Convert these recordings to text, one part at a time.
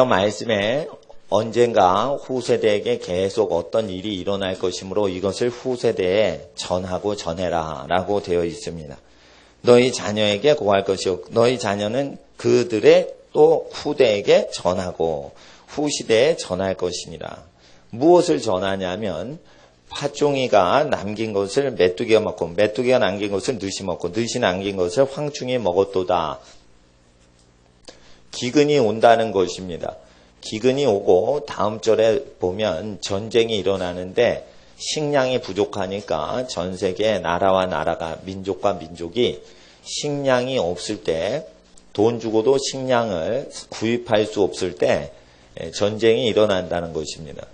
말씀에 언젠가 후세대에게 계속 어떤 일이 일어날 것이므로 이것을 후세대에 전하고 전해라 라고 되어 있습니다. 너희 자녀에게 고할 것이요 너희 자녀는 그들의 또 후대에게 전하고 후시대에 전할 것이니라. 무엇을 전하냐면 팥종이가 남긴 것을 메뚜기가 먹고 메뚜기가 남긴 것을 느시 먹고 느시 남긴 것을 황충이 먹었도다. 기근이 온다는 것입니다. 기근이 오고 다음 절에 보면 전쟁이 일어나는데 식량이 부족하니까 전 세계 나라와 나라가 민족과 민족이 식량이 없을 때 돈 주고도 식량을 구입할 수 없을 때 전쟁이 일어난다는 것입니다.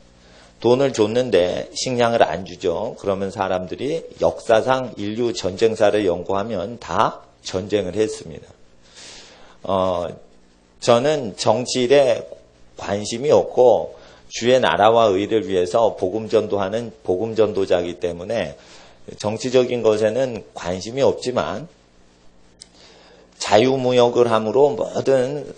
돈을 줬는데 식량을 안 주죠. 그러면 사람들이 역사상 인류 전쟁사를 연구하면 다 전쟁을 했습니다. 저는 정치일에 관심이 없고 주의 나라와 의를 위해서 복음전도하는 복음전도자이기 때문에 정치적인 것에는 관심이 없지만 자유무역을 함으로 모든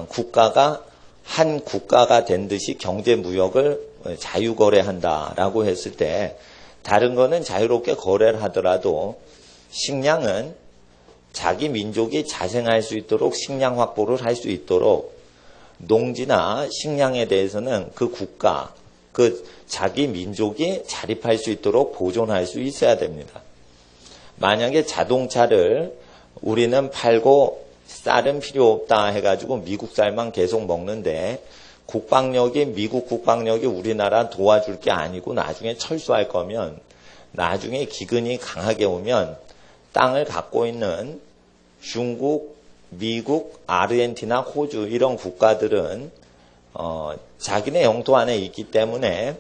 국가가 한 국가가 된 듯이 경제무역을 자유거래한다라고 했을 때 다른 거는 자유롭게 거래를 하더라도 식량은 자기 민족이 자생할 수 있도록 식량 확보를 할 수 있도록 농지나 식량에 대해서는 그 국가, 그 자기 민족이 자립할 수 있도록 보존할 수 있어야 됩니다. 만약에 자동차를 우리는 팔고 쌀은 필요 없다 해가지고 미국 쌀만 계속 먹는데 미국 국방력이 우리나라 도와줄 게 아니고 나중에 철수할 거면 나중에 기근이 강하게 오면 땅을 갖고 있는 중국, 미국, 아르헨티나, 호주 이런 국가들은 자기네 영토 안에 있기 때문에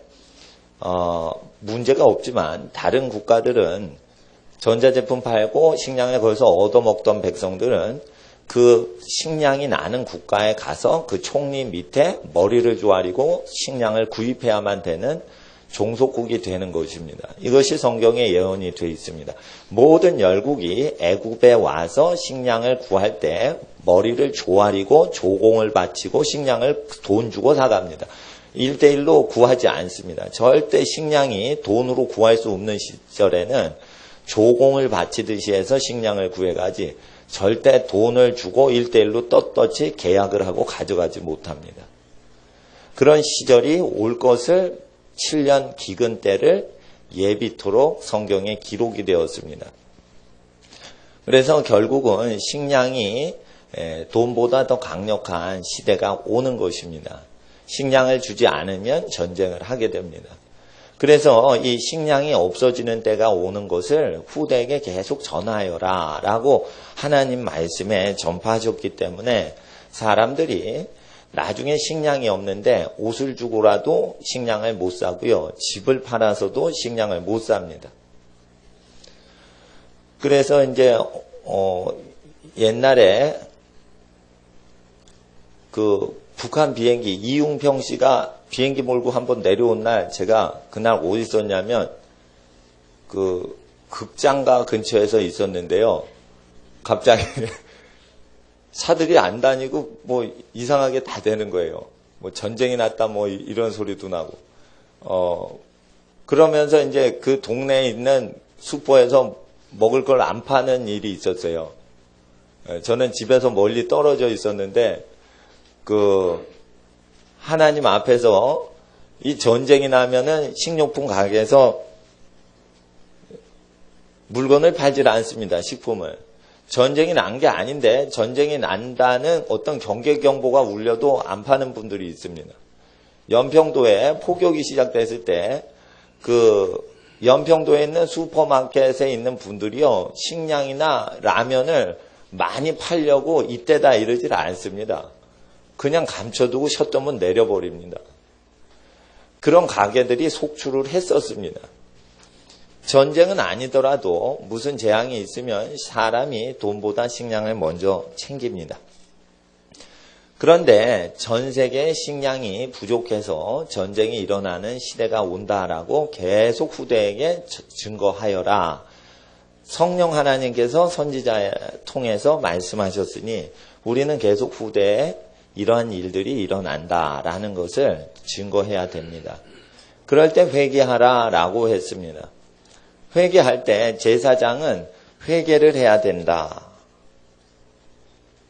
문제가 없지만 다른 국가들은 전자제품 팔고 식량을 거기서 얻어먹던 백성들은 그 식량이 나는 국가에 가서 그 총리 밑에 머리를 조아리고 식량을 구입해야만 되는 종속국이 되는 것입니다. 이것이 성경에 예언이 되어 있습니다. 모든 열국이 애굽에 와서 식량을 구할 때 머리를 조아리고 조공을 바치고 식량을 돈 주고 사갑니다. 1대1로 구하지 않습니다. 절대 식량이 돈으로 구할 수 없는 시절에는 조공을 바치듯이 해서 식량을 구해가지 절대 돈을 주고 1대1로 떳떳이 계약을 하고 가져가지 못합니다. 그런 시절이 올 것을 7년 기근 때를 예비토록 성경에 기록이 되었습니다. 그래서 결국은 식량이 돈보다 더 강력한 시대가 오는 것입니다. 식량을 주지 않으면 전쟁을 하게 됩니다. 그래서 이 식량이 없어지는 때가 오는 것을 후대에게 계속 전하여라 라고 하나님 말씀에 전파하셨기 때문에 사람들이 나중에 식량이 없는데 옷을 주고라도 식량을 못 사고요. 집을 팔아서도 식량을 못 삽니다. 그래서 이제 옛날에 그 북한 비행기 이웅평 씨가 비행기 몰고 한번 내려온 날 제가 그날 어디 있었냐면 그 극장가 근처에서 있었는데요. 갑자기 차들이 안 다니고 뭐 이상하게 다 되는 거예요. 뭐 전쟁이 났다 뭐 이런 소리도 나고. 그러면서 이제 그 동네에 있는 슈퍼에서 먹을 걸 안 파는 일이 있었어요. 저는 집에서 멀리 떨어져 있었는데 하나님 앞에서 이 전쟁이 나면은 식료품 가게에서 물건을 팔질 않습니다. 식품을. 전쟁이 난 게 아닌데 전쟁이 난다는 어떤 경계 경보가 울려도 안 파는 분들이 있습니다. 연평도에 폭격이 시작됐을 때 연평도에 있는 슈퍼마켓에 있는 분들이요. 식량이나 라면을 많이 팔려고 이때다 이러질 않습니다. 그냥 감춰두고 셧다운 내려버립니다. 그런 가게들이 속출을 했었습니다. 전쟁은 아니더라도 무슨 재앙이 있으면 사람이 돈보다 식량을 먼저 챙깁니다. 그런데 전 세계의 식량이 부족해서 전쟁이 일어나는 시대가 온다라고 계속 후대에게 증거하여라. 성령 하나님께서 선지자 통해서 말씀하셨으니 우리는 계속 후대에 이러한 일들이 일어난다라는 것을 증거해야 됩니다. 그럴 때 회개하라라고 했습니다. 회개할 때 제사장은 회개를 해야 된다.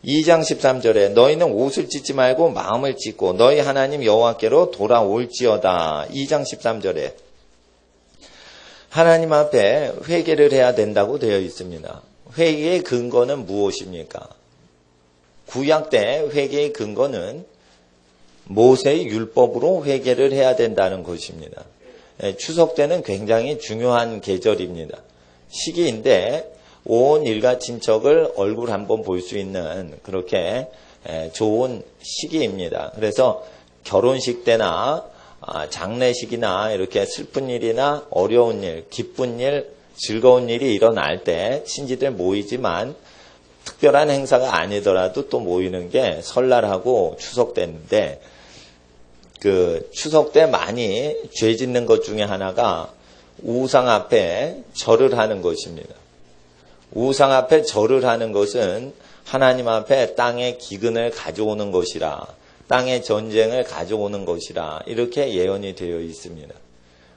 2장 13절에 너희는 옷을 찢지 말고 마음을 찢고 너희 하나님 여호와께로 돌아올지어다. 2장 13절에 하나님 앞에 회개를 해야 된다고 되어 있습니다. 회개의 근거는 무엇입니까? 구약 때 회개의 근거는 모세의 율법으로 회개를 해야 된다는 것입니다. 추석 때는 굉장히 중요한 계절입니다. 시기인데 온 일가 친척을 얼굴 한번 볼 수 있는 그렇게 좋은 시기입니다. 그래서 결혼식 때나 장례식이나 이렇게 슬픈 일이나 어려운 일, 기쁜 일, 즐거운 일이 일어날 때 신지들 모이지만 특별한 행사가 아니더라도 또 모이는 게 설날하고 추석 때인데 그 추석 때 많이 죄 짓는 것 중에 하나가 우상 앞에 절을 하는 것입니다. 우상 앞에 절을 하는 것은 하나님 앞에 땅의 기근을 가져오는 것이라, 땅의 전쟁을 가져오는 것이라 이렇게 예언이 되어 있습니다.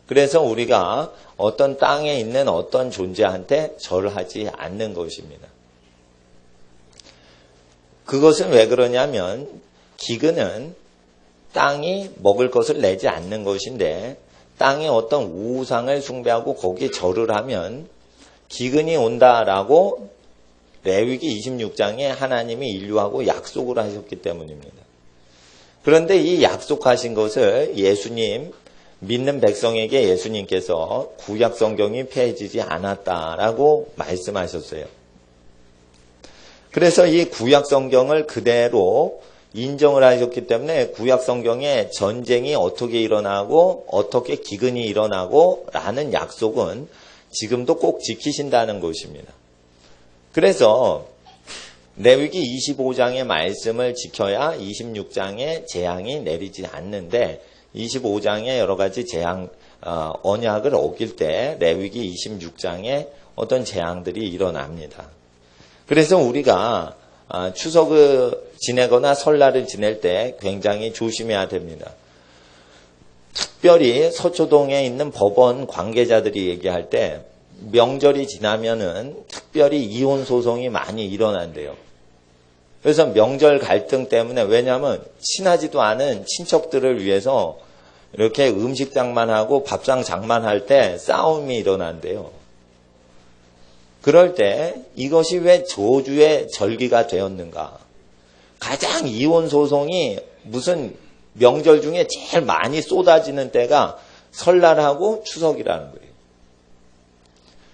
그래서 우리가 어떤 땅에 있는 어떤 존재한테 절하지 않는 것입니다. 그것은 왜 그러냐면 기근은 땅이 먹을 것을 내지 않는 것인데 땅에 어떤 우상을 숭배하고 거기에 절을 하면 기근이 온다라고 레위기 26장에 하나님이 인류하고 약속을 하셨기 때문입니다. 그런데 이 약속하신 것을 예수님 믿는 백성에게 예수님께서 구약 성경이 폐해지지 않았다라고 말씀하셨어요. 그래서 이 구약 성경을 그대로 인정을 하셨기 때문에 구약 성경에 전쟁이 어떻게 일어나고 어떻게 기근이 일어나고 라는 약속은 지금도 꼭 지키신다는 것입니다. 그래서 레위기 25장의 말씀을 지켜야 26장에 재앙이 내리지 않는데 25장에 여러 가지 재앙 언약을 어길 때 레위기 26장에 어떤 재앙들이 일어납니다. 그래서 우리가 추석을 지내거나 설날을 지낼 때 굉장히 조심해야 됩니다. 특별히 서초동에 있는 법원 관계자들이 얘기할 때 명절이 지나면은 특별히 이혼 소송이 많이 일어난대요. 그래서 명절 갈등 때문에 왜냐하면 친하지도 않은 친척들을 위해서 이렇게 음식 장만하고 밥상 장만할 때 싸움이 일어난대요. 그럴 때 이것이 왜 저주의 절기가 되었는가? 가장 이혼 소송이 무슨 명절 중에 제일 많이 쏟아지는 때가 설날하고 추석이라는 거예요.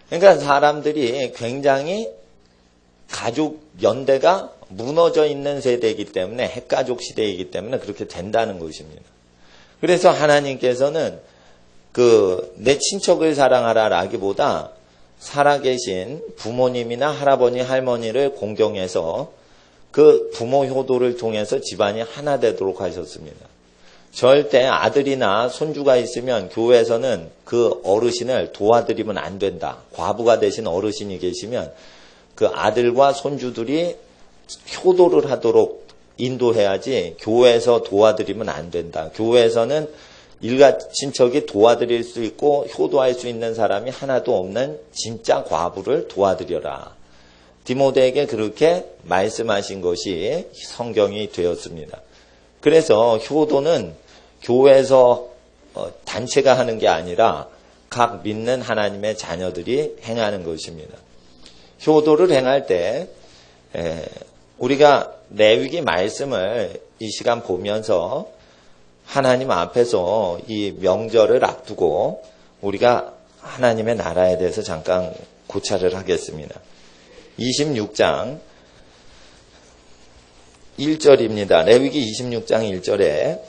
그러니까 사람들이 굉장히 가족 연대가 무너져 있는 세대이기 때문에 핵가족 시대이기 때문에 그렇게 된다는 것입니다. 그래서 하나님께서는 내 친척을 사랑하라라기보다 살아계신 부모님이나 할아버지 할머니를 공경해서 그 부모 효도를 통해서 집안이 하나 되도록 하셨습니다. 절대 아들이나 손주가 있으면 교회에서는 그 어르신을 도와드리면 안 된다. 과부가 되신 어르신이 계시면 그 아들과 손주들이 효도를 하도록 인도해야지 교회에서 도와드리면 안 된다. 교회에서는 일가 친척이 도와드릴 수 있고 효도할 수 있는 사람이 하나도 없는 진짜 과부를 도와드려라. 디모데에게 그렇게 말씀하신 것이 성경이 되었습니다. 그래서 효도는 교회에서 단체가 하는 게 아니라 각 믿는 하나님의 자녀들이 행하는 것입니다. 효도를 행할 때 우리가 레위기 말씀을 이 시간 보면서 하나님 앞에서 이 명절을 앞두고 우리가 하나님의 나라에 대해서 잠깐 고찰을 하겠습니다. 26장 1절입니다. 레위기 26장 1절에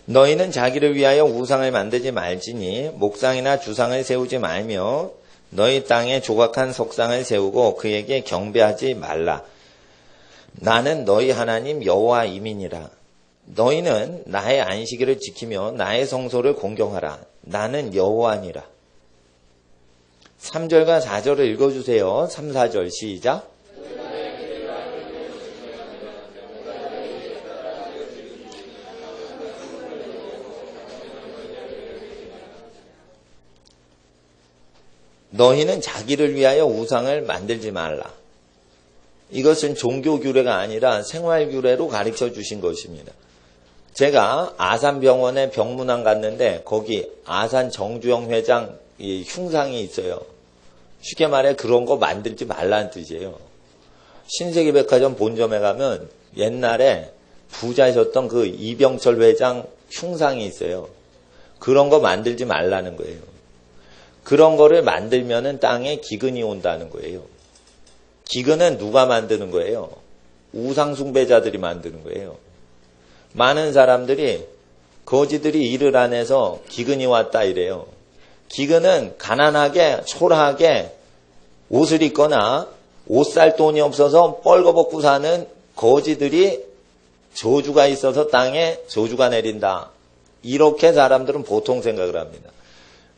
너희는 자기를 위하여 우상을 만들지 말지니 목상이나 주상을 세우지 말며 너희 땅에 조각한 석상을 세우고 그에게 경배하지 말라. 나는 너희 하나님 여호와임이니라. 너희는 나의 안식일을 지키며 나의 성소를 공경하라. 나는 여호와니라. 3절과 4절을 읽어주세요. 3, 4절 시작. 너희는 자기를 위하여 우상을 만들지 말라. 이것은 종교 규례가 아니라 생활 규례로 가르쳐 주신 것입니다. 제가 아산병원에 병문안 갔는데 거기 아산 정주영 회장 이 흉상이 있어요. 쉽게 말해 그런 거 만들지 말라는 뜻이에요. 신세계백화점 본점에 가면 옛날에 부자셨던 그 이병철 회장 흉상이 있어요. 그런 거 만들지 말라는 거예요. 그런 거를 만들면은 땅에 기근이 온다는 거예요. 기근은 누가 만드는 거예요? 우상숭배자들이 만드는 거예요. 많은 사람들이 거지들이 일을 안 해서 기근이 왔다 이래요. 기근은 가난하게 초라하게 옷을 입거나 옷 살 돈이 없어서 뻘거벗고 사는 거지들이 저주가 있어서 땅에 저주가 내린다. 이렇게 사람들은 보통 생각을 합니다.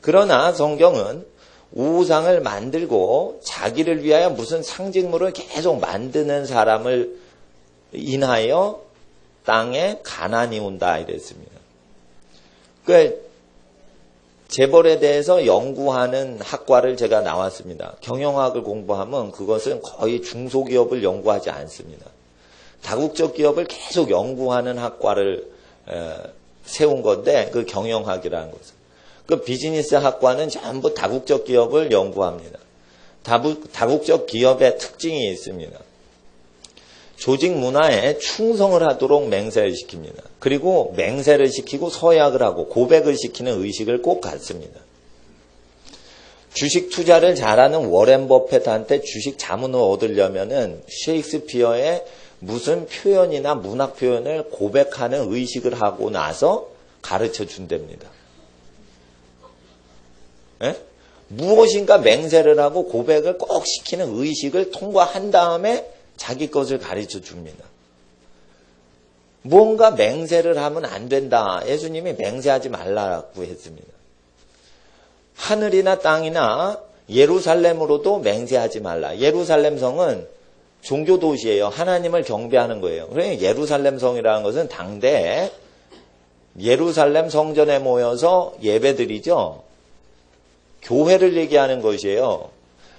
그러나 성경은 우상을 만들고 자기를 위하여 무슨 상징물을 계속 만드는 사람을 인하여 땅에 가난이 온다 이랬습니다. 그 재벌에 대해서 연구하는 학과를 제가 나왔습니다. 경영학을 공부하면 그것은 거의 중소기업을 연구하지 않습니다. 다국적 기업을 계속 연구하는 학과를 세운 건데 그 경영학이라는 것은. 그 비즈니스 학과는 전부 다국적 기업을 연구합니다. 다국적 기업의 특징이 있습니다. 조직 문화에 충성을 하도록 맹세를 시킵니다. 그리고 맹세를 시키고 서약을 하고 고백을 시키는 의식을 꼭 갖습니다. 주식 투자를 잘하는 워렌 버핏한테 주식 자문을 얻으려면은 셰익스피어의 무슨 표현이나 문학 표현을 고백하는 의식을 하고 나서 가르쳐 준답니다. 예? 무엇인가 맹세를 하고 고백을 꼭 시키는 의식을 통과한 다음에 자기 것을 가르쳐 줍니다. 뭔가 맹세를 하면 안 된다. 예수님이 맹세하지 말라고 했습니다. 하늘이나 땅이나 예루살렘으로도 맹세하지 말라. 예루살렘 성은 종교 도시예요. 하나님을 경배하는 거예요. 그러니까 예루살렘 성이라는 것은 당대에 예루살렘 성전에 모여서 예배드리죠. 교회를 얘기하는 것이에요.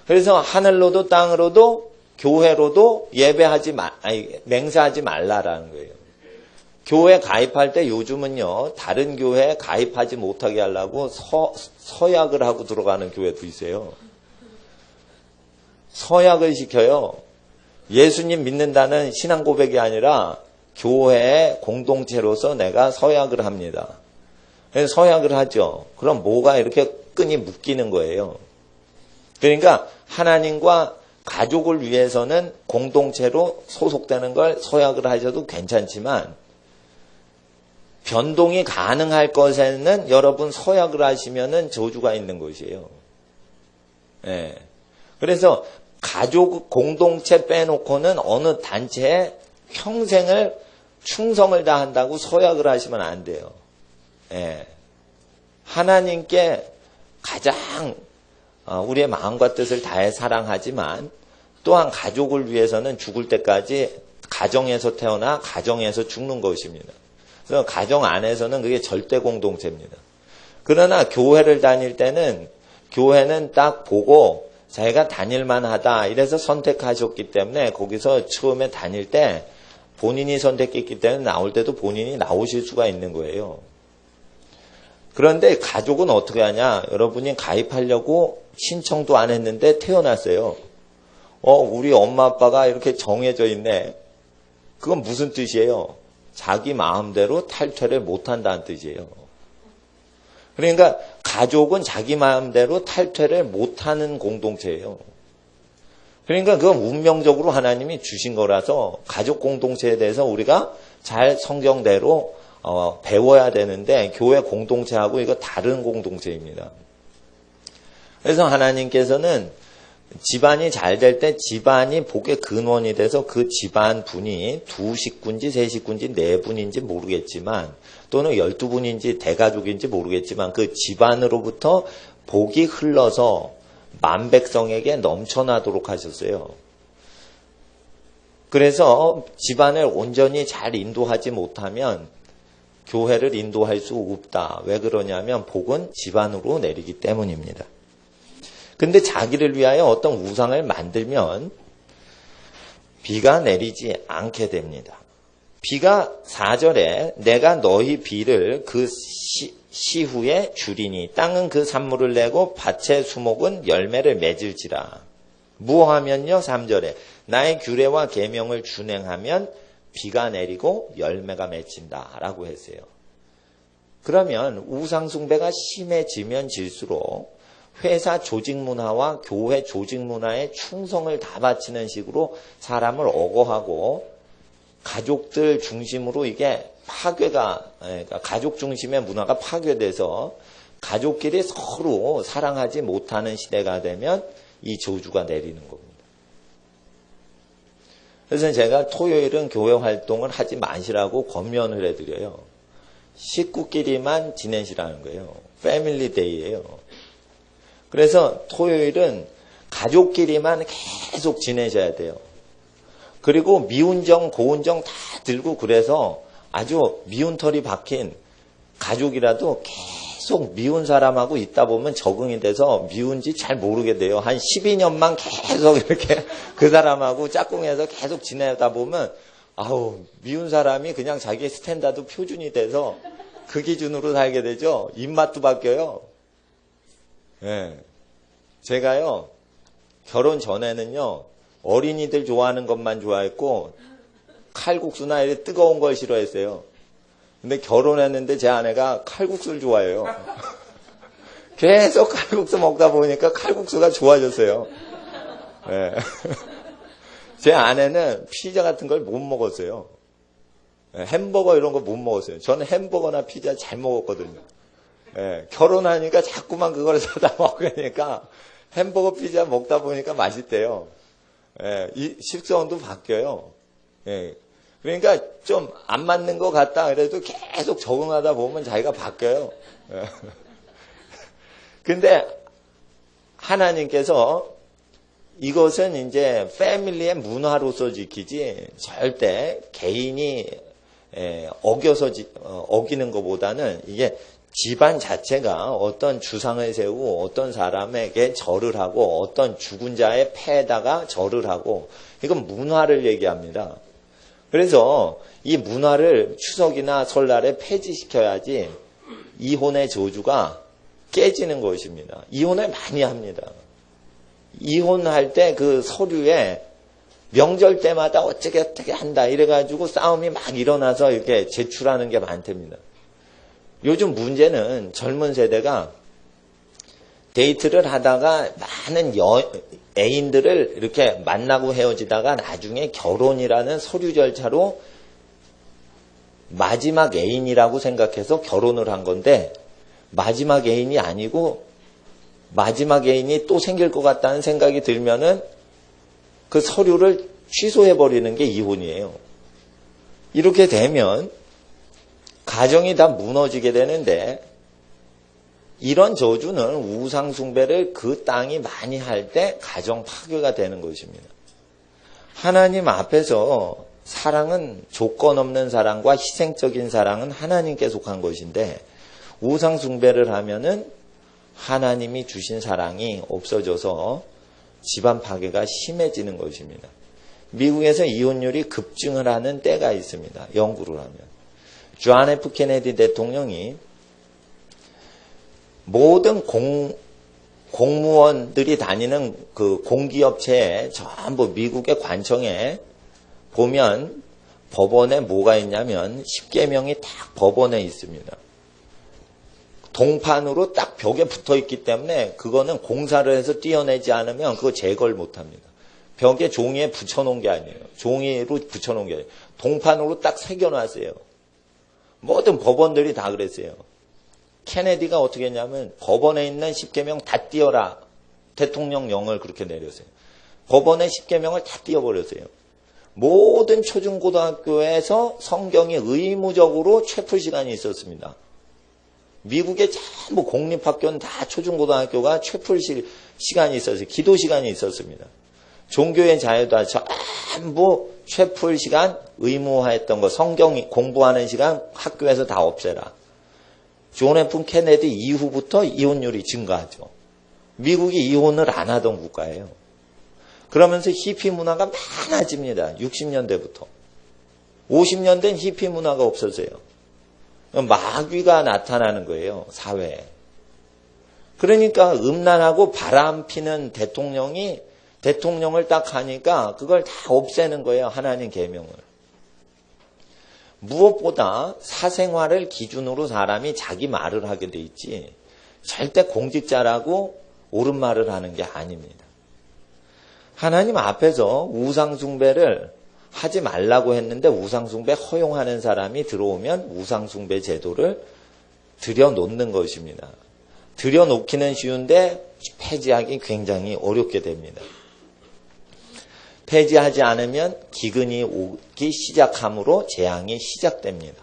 그래서 하늘로도 땅으로도 교회로도 맹세하지 말라라는 거예요. 교회 가입할 때 요즘은요, 다른 교회에 가입하지 못하게 하려고 서약을 하고 들어가는 교회도 있어요. 서약을 시켜요. 예수님 믿는다는 신앙 고백이 아니라 교회의 공동체로서 내가 서약을 합니다. 그래서 서약을 하죠. 그럼 뭐가 이렇게 끈이 묶이는 거예요. 그러니까 하나님과 가족을 위해서는 공동체로 소속되는 걸 서약을 하셔도 괜찮지만 변동이 가능할 것에는 여러분 서약을 하시면은 저주가 있는 것이에요. 예. 그래서 가족 공동체 빼놓고는 어느 단체에 평생을 충성을 다한다고 서약을 하시면 안 돼요. 예. 하나님께 가장 우리의 마음과 뜻을 다해 사랑하지만 또한 가족을 위해서는 죽을 때까지 가정에서 태어나 가정에서 죽는 것입니다. 그래서 가정 안에서는 그게 절대 공동체입니다. 그러나 교회를 다닐 때는 교회는 딱 보고 자기가 다닐만 하다 이래서 선택하셨기 때문에 거기서 처음에 다닐 때 본인이 선택했기 때문에 나올 때도 본인이 나오실 수가 있는 거예요. 그런데 가족은 어떻게 하냐? 여러분이 가입하려고 신청도 안 했는데 태어났어요. 우리 엄마 아빠가 이렇게 정해져 있네. 그건 무슨 뜻이에요? 자기 마음대로 탈퇴를 못한다는 뜻이에요. 그러니까 가족은 자기 마음대로 탈퇴를 못하는 공동체예요. 그러니까 그건 운명적으로 하나님이 주신 거라서 가족 공동체에 대해서 우리가 잘 성경대로 배워야 되는데 교회 공동체하고 이거 다른 공동체입니다. 그래서 하나님께서는 집안이 잘 될 때 집안이 복의 근원이 돼서 그 집안 분이 2식구인지 3식구인지 4분인지 모르겠지만 또는 12분인지 대가족인지 모르겠지만 그 집안으로부터 복이 흘러서 만백성에게 넘쳐나도록 하셨어요. 그래서 집안을 온전히 잘 인도하지 못하면 교회를 인도할 수 없다. 왜 그러냐면 복은 집안으로 내리기 때문입니다. 근데 자기를 위하여 어떤 우상을 만들면 비가 내리지 않게 됩니다. 비가 4절에 내가 너희 비를 그 시후에 주리니 땅은 그 산물을 내고 밭의 수목은 열매를 맺을지라. 무하면요 3절에 나의 규례와 계명을 준행하면 비가 내리고 열매가 맺힌다 라고 했어요. 그러면 우상 숭배가 심해지면 질수록 회사 조직 문화와 교회 조직 문화에 충성을 다 바치는 식으로 사람을 억어하고 가족들 중심으로 이게 파괴가, 그러니까 가족 중심의 문화가 파괴돼서 가족끼리 서로 사랑하지 못하는 시대가 되면 이 저주가 내리는 겁니다. 그래서 제가 토요일은 교회 활동을 하지 마시라고 권면을 해드려요. 식구끼리만 지내시라는 거예요. 패밀리 데이예요. 그래서 토요일은 가족끼리만 계속 지내셔야 돼요. 그리고 미운정, 고운정 다 들고 그래서 아주 미운 털이 박힌 가족이라도 계속 미운 사람하고 있다 보면 적응이 돼서 미운지 잘 모르게 돼요. 한 12년만 계속 이렇게 그 사람하고 짝꿍해서 계속 지내다 보면 아우 미운 사람이 그냥 자기의 스탠다드 표준이 돼서 그 기준으로 살게 되죠. 입맛도 바뀌어요. 네. 제가요 결혼 전에는요 어린이들 좋아하는 것만 좋아했고 칼국수나 이렇게 뜨거운 걸 싫어했어요. 근데 결혼했는데 제 아내가 칼국수를 좋아해요. 계속 칼국수 먹다 보니까 칼국수가 좋아졌어요. 네. 제 아내는 피자 같은 걸 못 먹었어요. 네. 햄버거 이런 거 못 먹었어요. 저는 햄버거나 피자 잘 먹었거든요. 네. 결혼하니까 자꾸만 그걸 사다 먹으니까 햄버거 피자 먹다 보니까 맛있대요. 예, 이 식성도 바뀌어요. 예, 그러니까 좀 안 맞는 것 같다 그래도 계속 적응하다 보면 자기가 바뀌어요. 예. 근데 하나님께서 이것은 이제 패밀리의 문화로서 지키지 절대 개인이 어기는 것보다는 이게 집안 자체가 어떤 주상을 세우고 어떤 사람에게 절을 하고 어떤 죽은 자의 패에다가 절을 하고 이건 문화를 얘기합니다. 그래서 이 문화를 추석이나 설날에 폐지시켜야지 이혼의 저주가 깨지는 것입니다. 이혼을 많이 합니다. 이혼할 때 그 서류에 명절 때마다 어떻게 한다 이래가지고 싸움이 막 일어나서 이렇게 제출하는 게 많답니다. 요즘 문제는 젊은 세대가 데이트를 하다가 많은 애인들을 이렇게 만나고 헤어지다가 나중에 결혼이라는 서류 절차로 마지막 애인이라고 생각해서 결혼을 한 건데 마지막 애인이 아니고 마지막 애인이 또 생길 것 같다는 생각이 들면은 그 서류를 취소해버리는 게 이혼이에요. 이렇게 되면 가정이 다 무너지게 되는데 이런 저주는 우상 숭배를 그 땅이 많이 할 때 가정 파괴가 되는 것입니다. 하나님 앞에서 사랑은 조건 없는 사랑과 희생적인 사랑은 하나님께 속한 것인데 우상 숭배를 하면은 하나님이 주신 사랑이 없어져서 집안 파괴가 심해지는 것입니다. 미국에서 이혼율이 급증을 하는 때가 있습니다. 연구를 하면. 존 F 케네디 대통령이 모든 공무원들이 다니는 그 공기업체에 전부 미국의 관청에 보면 법원에 뭐가 있냐면 10계명이 딱 법원에 있습니다. 동판으로 딱 벽에 붙어 있기 때문에 그거는 공사를 해서 떼어내지 않으면 그거 제거를 못 합니다. 벽에 종이에 붙여놓은 게 아니에요. 종이로 붙여놓은 게 아니에요. 동판으로 딱 새겨놨어요. 모든 법원들이 다 그랬어요. 케네디가 어떻게 했냐면 법원에 있는 10계명 다 띄어라. 대통령령을 그렇게 내렸어요. 법원의 10계명을 다 띄어버렸어요. 모든 초중고등학교에서 성경이 의무적으로 채플 시간이 있었습니다. 미국의 전부 공립학교는 다 초중고등학교가 채플 시간이 있었어요. 기도 시간이 있었습니다. 종교의 자유도 전부 채플 시간 의무화했던 거 성경 공부하는 시간 학교에서 다 없애라. 존 F 케네디 이후부터 이혼율이 증가하죠. 미국이 이혼을 안 하던 국가예요. 그러면서 히피 문화가 많아집니다. 60년대부터. 50년대는 히피 문화가 없어져요. 마귀가 나타나는 거예요. 사회에. 그러니까 음란하고 바람피는 대통령을 딱 하니까 그걸 다 없애는 거예요. 하나님 계명을. 무엇보다 사생활을 기준으로 사람이 자기 말을 하게 돼 있지 절대 공직자라고 옳은 말을 하는 게 아닙니다. 하나님 앞에서 우상숭배를 하지 말라고 했는데 우상숭배 허용하는 사람이 들어오면 우상숭배 제도를 들여놓는 것입니다. 들여놓기는 쉬운데 폐지하기 굉장히 어렵게 됩니다. 폐지하지 않으면 기근이 오기 시작함으로 재앙이 시작됩니다.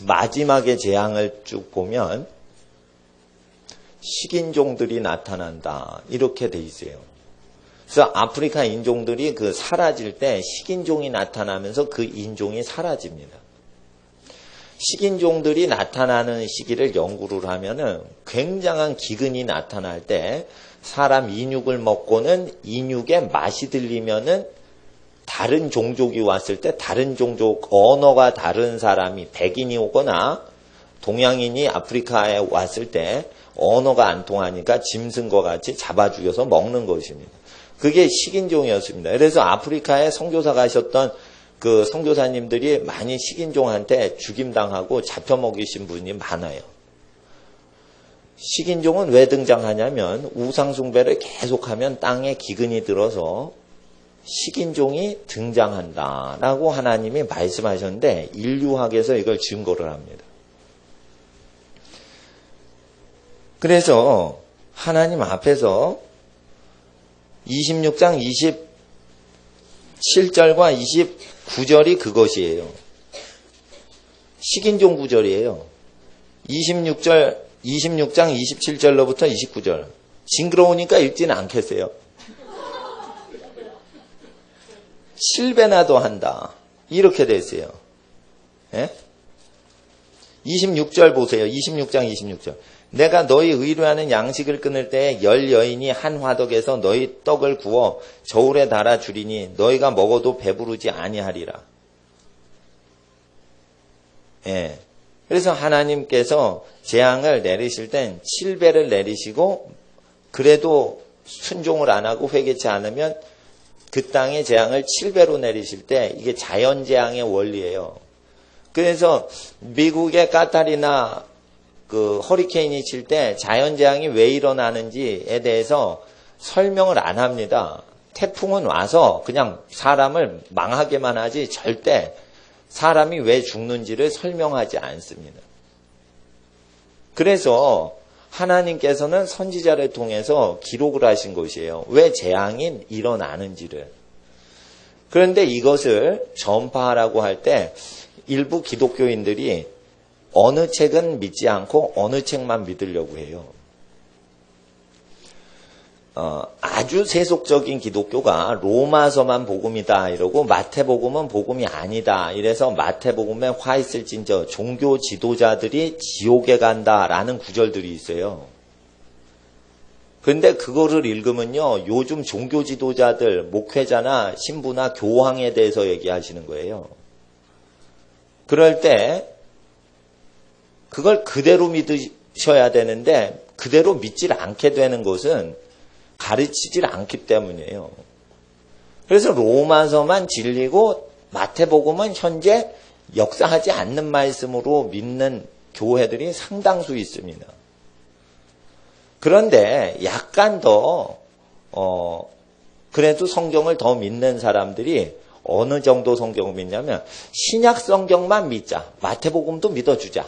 마지막에 재앙을 쭉 보면 식인종들이 나타난다 이렇게 돼 있어요. 그래서 아프리카 인종들이 사라질 때 식인종이 나타나면서 그 인종이 사라집니다. 식인종들이 나타나는 시기를 연구를 하면은 굉장한 기근이 나타날 때 사람 인육을 먹고는 인육의 맛이 들리면은 다른 종족이 왔을 때 다른 종족 언어가 다른 사람이 백인이 오거나 동양인이 아프리카에 왔을 때 언어가 안 통하니까 짐승과 같이 잡아 죽여서 먹는 것입니다. 그게 식인종이었습니다. 그래서 아프리카에 선교사 가셨던 그 선교사님들이 많이 식인종한테 죽임당하고 잡혀 먹이신 분이 많아요. 식인종은 왜 등장하냐면 우상숭배를 계속하면 땅에 기근이 들어서 식인종이 등장한다라고 하나님이 말씀하셨는데 인류학에서 이걸 증거를 합니다. 그래서 하나님 앞에서 26장 27절과 29절이 그것이에요. 식인종 구절이에요. 26장 27절로부터 29절. 징그러우니까 읽지는 않겠어요. 7배나도 한다. 이렇게 됐어요. 예? 26절 보세요. 26장 26절. 내가 너희 의뢰하는 양식을 끊을 때에 10 여인이 한 화덕에서 너희 떡을 구워 저울에 달아 주리니 너희가 먹어도 배부르지 아니하리라. 예. 그래서 하나님께서 재앙을 내리실 땐 7배를 내리시고 그래도 순종을 안 하고 회개치 않으면 그 땅의 재앙을 7배로 내리실 때 이게 자연재앙의 원리예요. 그래서 미국의 카타리나 허리케인이 칠 때 자연재앙이 왜 일어나는지에 대해서 설명을 안 합니다. 태풍은 와서 그냥 사람을 망하게만 하지 절대 사람이 왜 죽는지를 설명하지 않습니다. 그래서 하나님께서는 선지자를 통해서 기록을 하신 것이에요. 왜 재앙이 일어나는지를. 그런데 이것을 전파하라고 할 때 일부 기독교인들이 어느 책은 믿지 않고 어느 책만 믿으려고 해요. 아주 세속적인 기독교가 로마서만 복음이다 이러고 마태복음은 복음이 아니다 이래서 마태복음에 화 있을진저 종교 지도자들이 지옥에 간다라는 구절들이 있어요. 그런데 그거를 읽으면요 요즘 종교 지도자들 목회자나 신부나 교황에 대해서 얘기하시는 거예요. 그럴 때 그걸 그대로 믿으셔야 되는데 그대로 믿질 않게 되는 것은 가르치질 않기 때문이에요. 그래서 로마서만 진리고 마태복음은 현재 역사하지 않는 말씀으로 믿는 교회들이 상당수 있습니다. 그런데 약간 더 그래도 성경을 더 믿는 사람들이 어느 정도 성경을 믿냐면 신약 성경만 믿자. 마태복음도 믿어주자.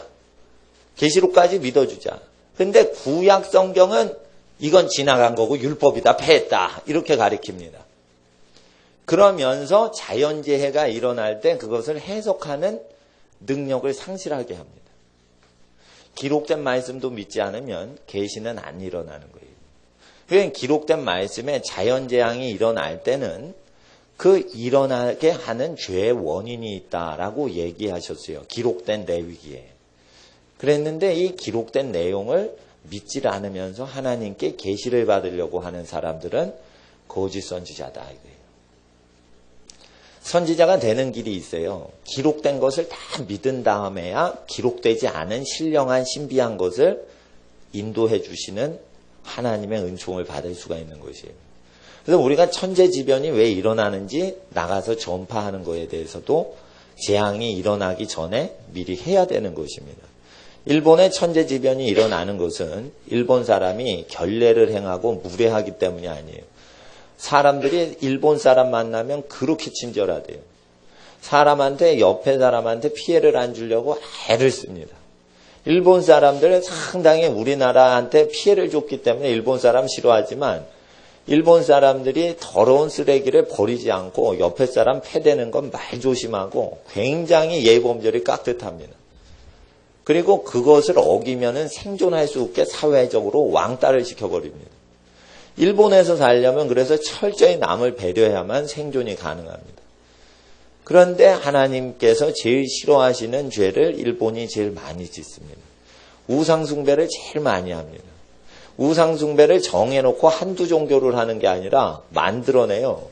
계시록까지 믿어주자. 근데 구약 성경은 이건 지나간 거고 율법이다, 폐했다 이렇게 가리킵니다. 그러면서 자연재해가 일어날 때 그것을 해석하는 능력을 상실하게 합니다. 기록된 말씀도 믿지 않으면 계시는 안 일어나는 거예요. 그러니까 기록된 말씀에 자연재앙이 일어날 때는 그 일어나게 하는 죄의 원인이 있다라고 얘기하셨어요. 기록된 레위기에. 그랬는데 이 기록된 내용을 믿질 않으면서 하나님께 계시를 받으려고 하는 사람들은 거짓 선지자다 이거예요. 선지자가 되는 길이 있어요. 기록된 것을 다 믿은 다음에야 기록되지 않은 신령한 신비한 것을 인도해 주시는 하나님의 은총을 받을 수가 있는 것이에요. 그래서 우리가 천재지변이 왜 일어나는지 나가서 전파하는 것에 대해서도 재앙이 일어나기 전에 미리 해야 되는 것입니다. 일본의 천재지변이 일어나는 것은 일본 사람이 결례를 행하고 무례하기 때문이 아니에요. 사람들이 일본 사람 만나면 그렇게 친절하대요. 사람한테 옆에 사람한테 피해를 안 주려고 애를 씁니다. 일본 사람들은 상당히 우리나라한테 피해를 줬기 때문에 일본 사람 싫어하지만 일본 사람들이 더러운 쓰레기를 버리지 않고 옆에 사람 패대는 건 말 조심하고 굉장히 예의범절이 깍듯합니다. 그리고 그것을 어기면은 생존할 수 없게 사회적으로 왕따를 시켜버립니다. 일본에서 살려면 그래서 철저히 남을 배려해야만 생존이 가능합니다. 그런데 하나님께서 제일 싫어하시는 죄를 일본이 제일 많이 짓습니다. 우상숭배를 제일 많이 합니다. 우상숭배를 정해놓고 한두 종교를 하는 게 아니라 만들어내요.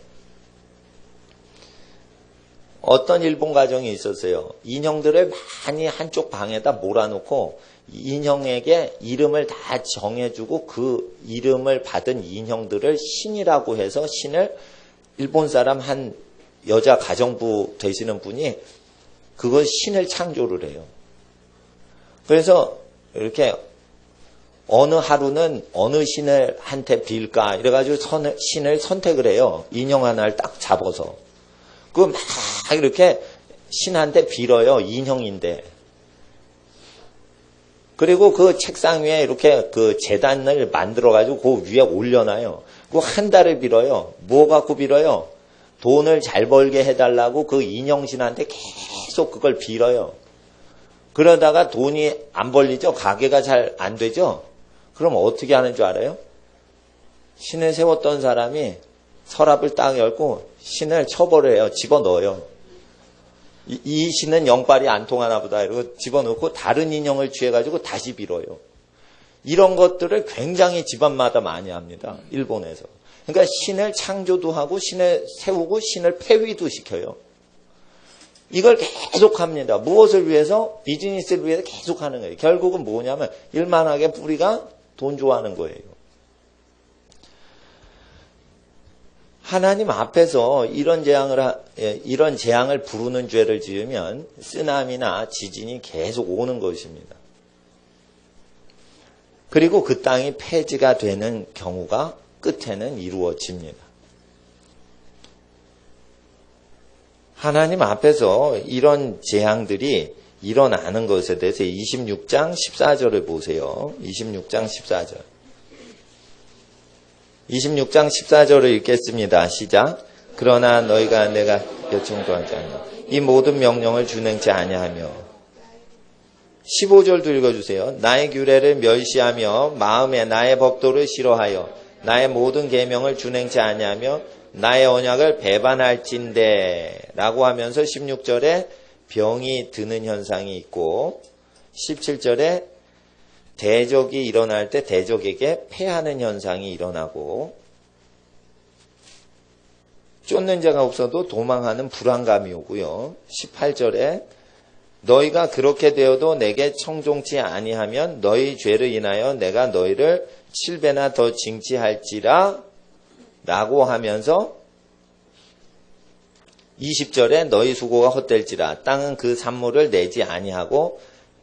어떤 일본 가정이 있었어요. 인형들을 많이 한쪽 방에다 몰아놓고 인형에게 이름을 다 정해주고 그 이름을 받은 인형들을 신이라고 해서 신을 일본 사람 한 여자 가정부 되시는 분이 그걸 신을 창조를 해요. 그래서 이렇게 어느 하루는 어느 신을 한테 빌까 이래가지고 신을 선택을 해요. 인형 하나를 딱 잡아서. 그 막 이렇게 신한테 빌어요. 인형인데. 그리고 그 책상 위에 이렇게 그 제단을 만들어가지고 그 위에 올려놔요. 그 한 달을 빌어요. 뭐 갖고 빌어요? 돈을 잘 벌게 해달라고 그 인형신한테 계속 그걸 빌어요. 그러다가 돈이 안 벌리죠? 가게가 잘 안 되죠? 그럼 어떻게 하는 줄 알아요? 신을 세웠던 사람이 서랍을 딱 열고 신을 처벌해요. 집어넣어요. 이 신은 영빨이 안 통하나 보다 이러고 집어넣고 다른 인형을 취해가지고 다시 빌어요. 이런 것들을 굉장히 집안마다 많이 합니다. 일본에서. 그러니까 신을 창조도 하고 신을 세우고 신을 폐위도 시켜요. 이걸 계속 합니다. 무엇을 위해서? 비즈니스를 위해서 계속 하는 거예요. 결국은 뭐냐면 일만하게 뿌리가 돈 좋아하는 거예요. 하나님 앞에서 이런 재앙을 부르는 죄를 지으면 쓰나미나 지진이 계속 오는 것입니다. 그리고 그 땅이 폐지가 되는 경우가 끝에는 이루어집니다. 하나님 앞에서 이런 재앙들이 일어나는 것에 대해서 26장 14절을 보세요. 26장 14절. 26장 14절을 읽겠습니다. 시작. 그러나 너희가 내가 요청하지 않냐. 이 모든 명령을 준행치 아니하며 15절도 읽어주세요. 나의 규례를 멸시하며 마음에 나의 법도를 싫어하여 나의 모든 계명을 준행치 아니하며 나의 언약을 배반할진대 라고 하면서 16절에 병이 드는 현상이 있고 17절에 대적이 일어날 때 대적에게 패하는 현상이 일어나고 쫓는 자가 없어도 도망하는 불안감이 오고요. 18절에 너희가 그렇게 되어도 내게 청종치 아니하면 너희 죄를 인하여 내가 너희를 7배나 더 징치할지라 라고 하면서 20절에 너희 수고가 헛될지라 땅은 그 산물을 내지 아니하고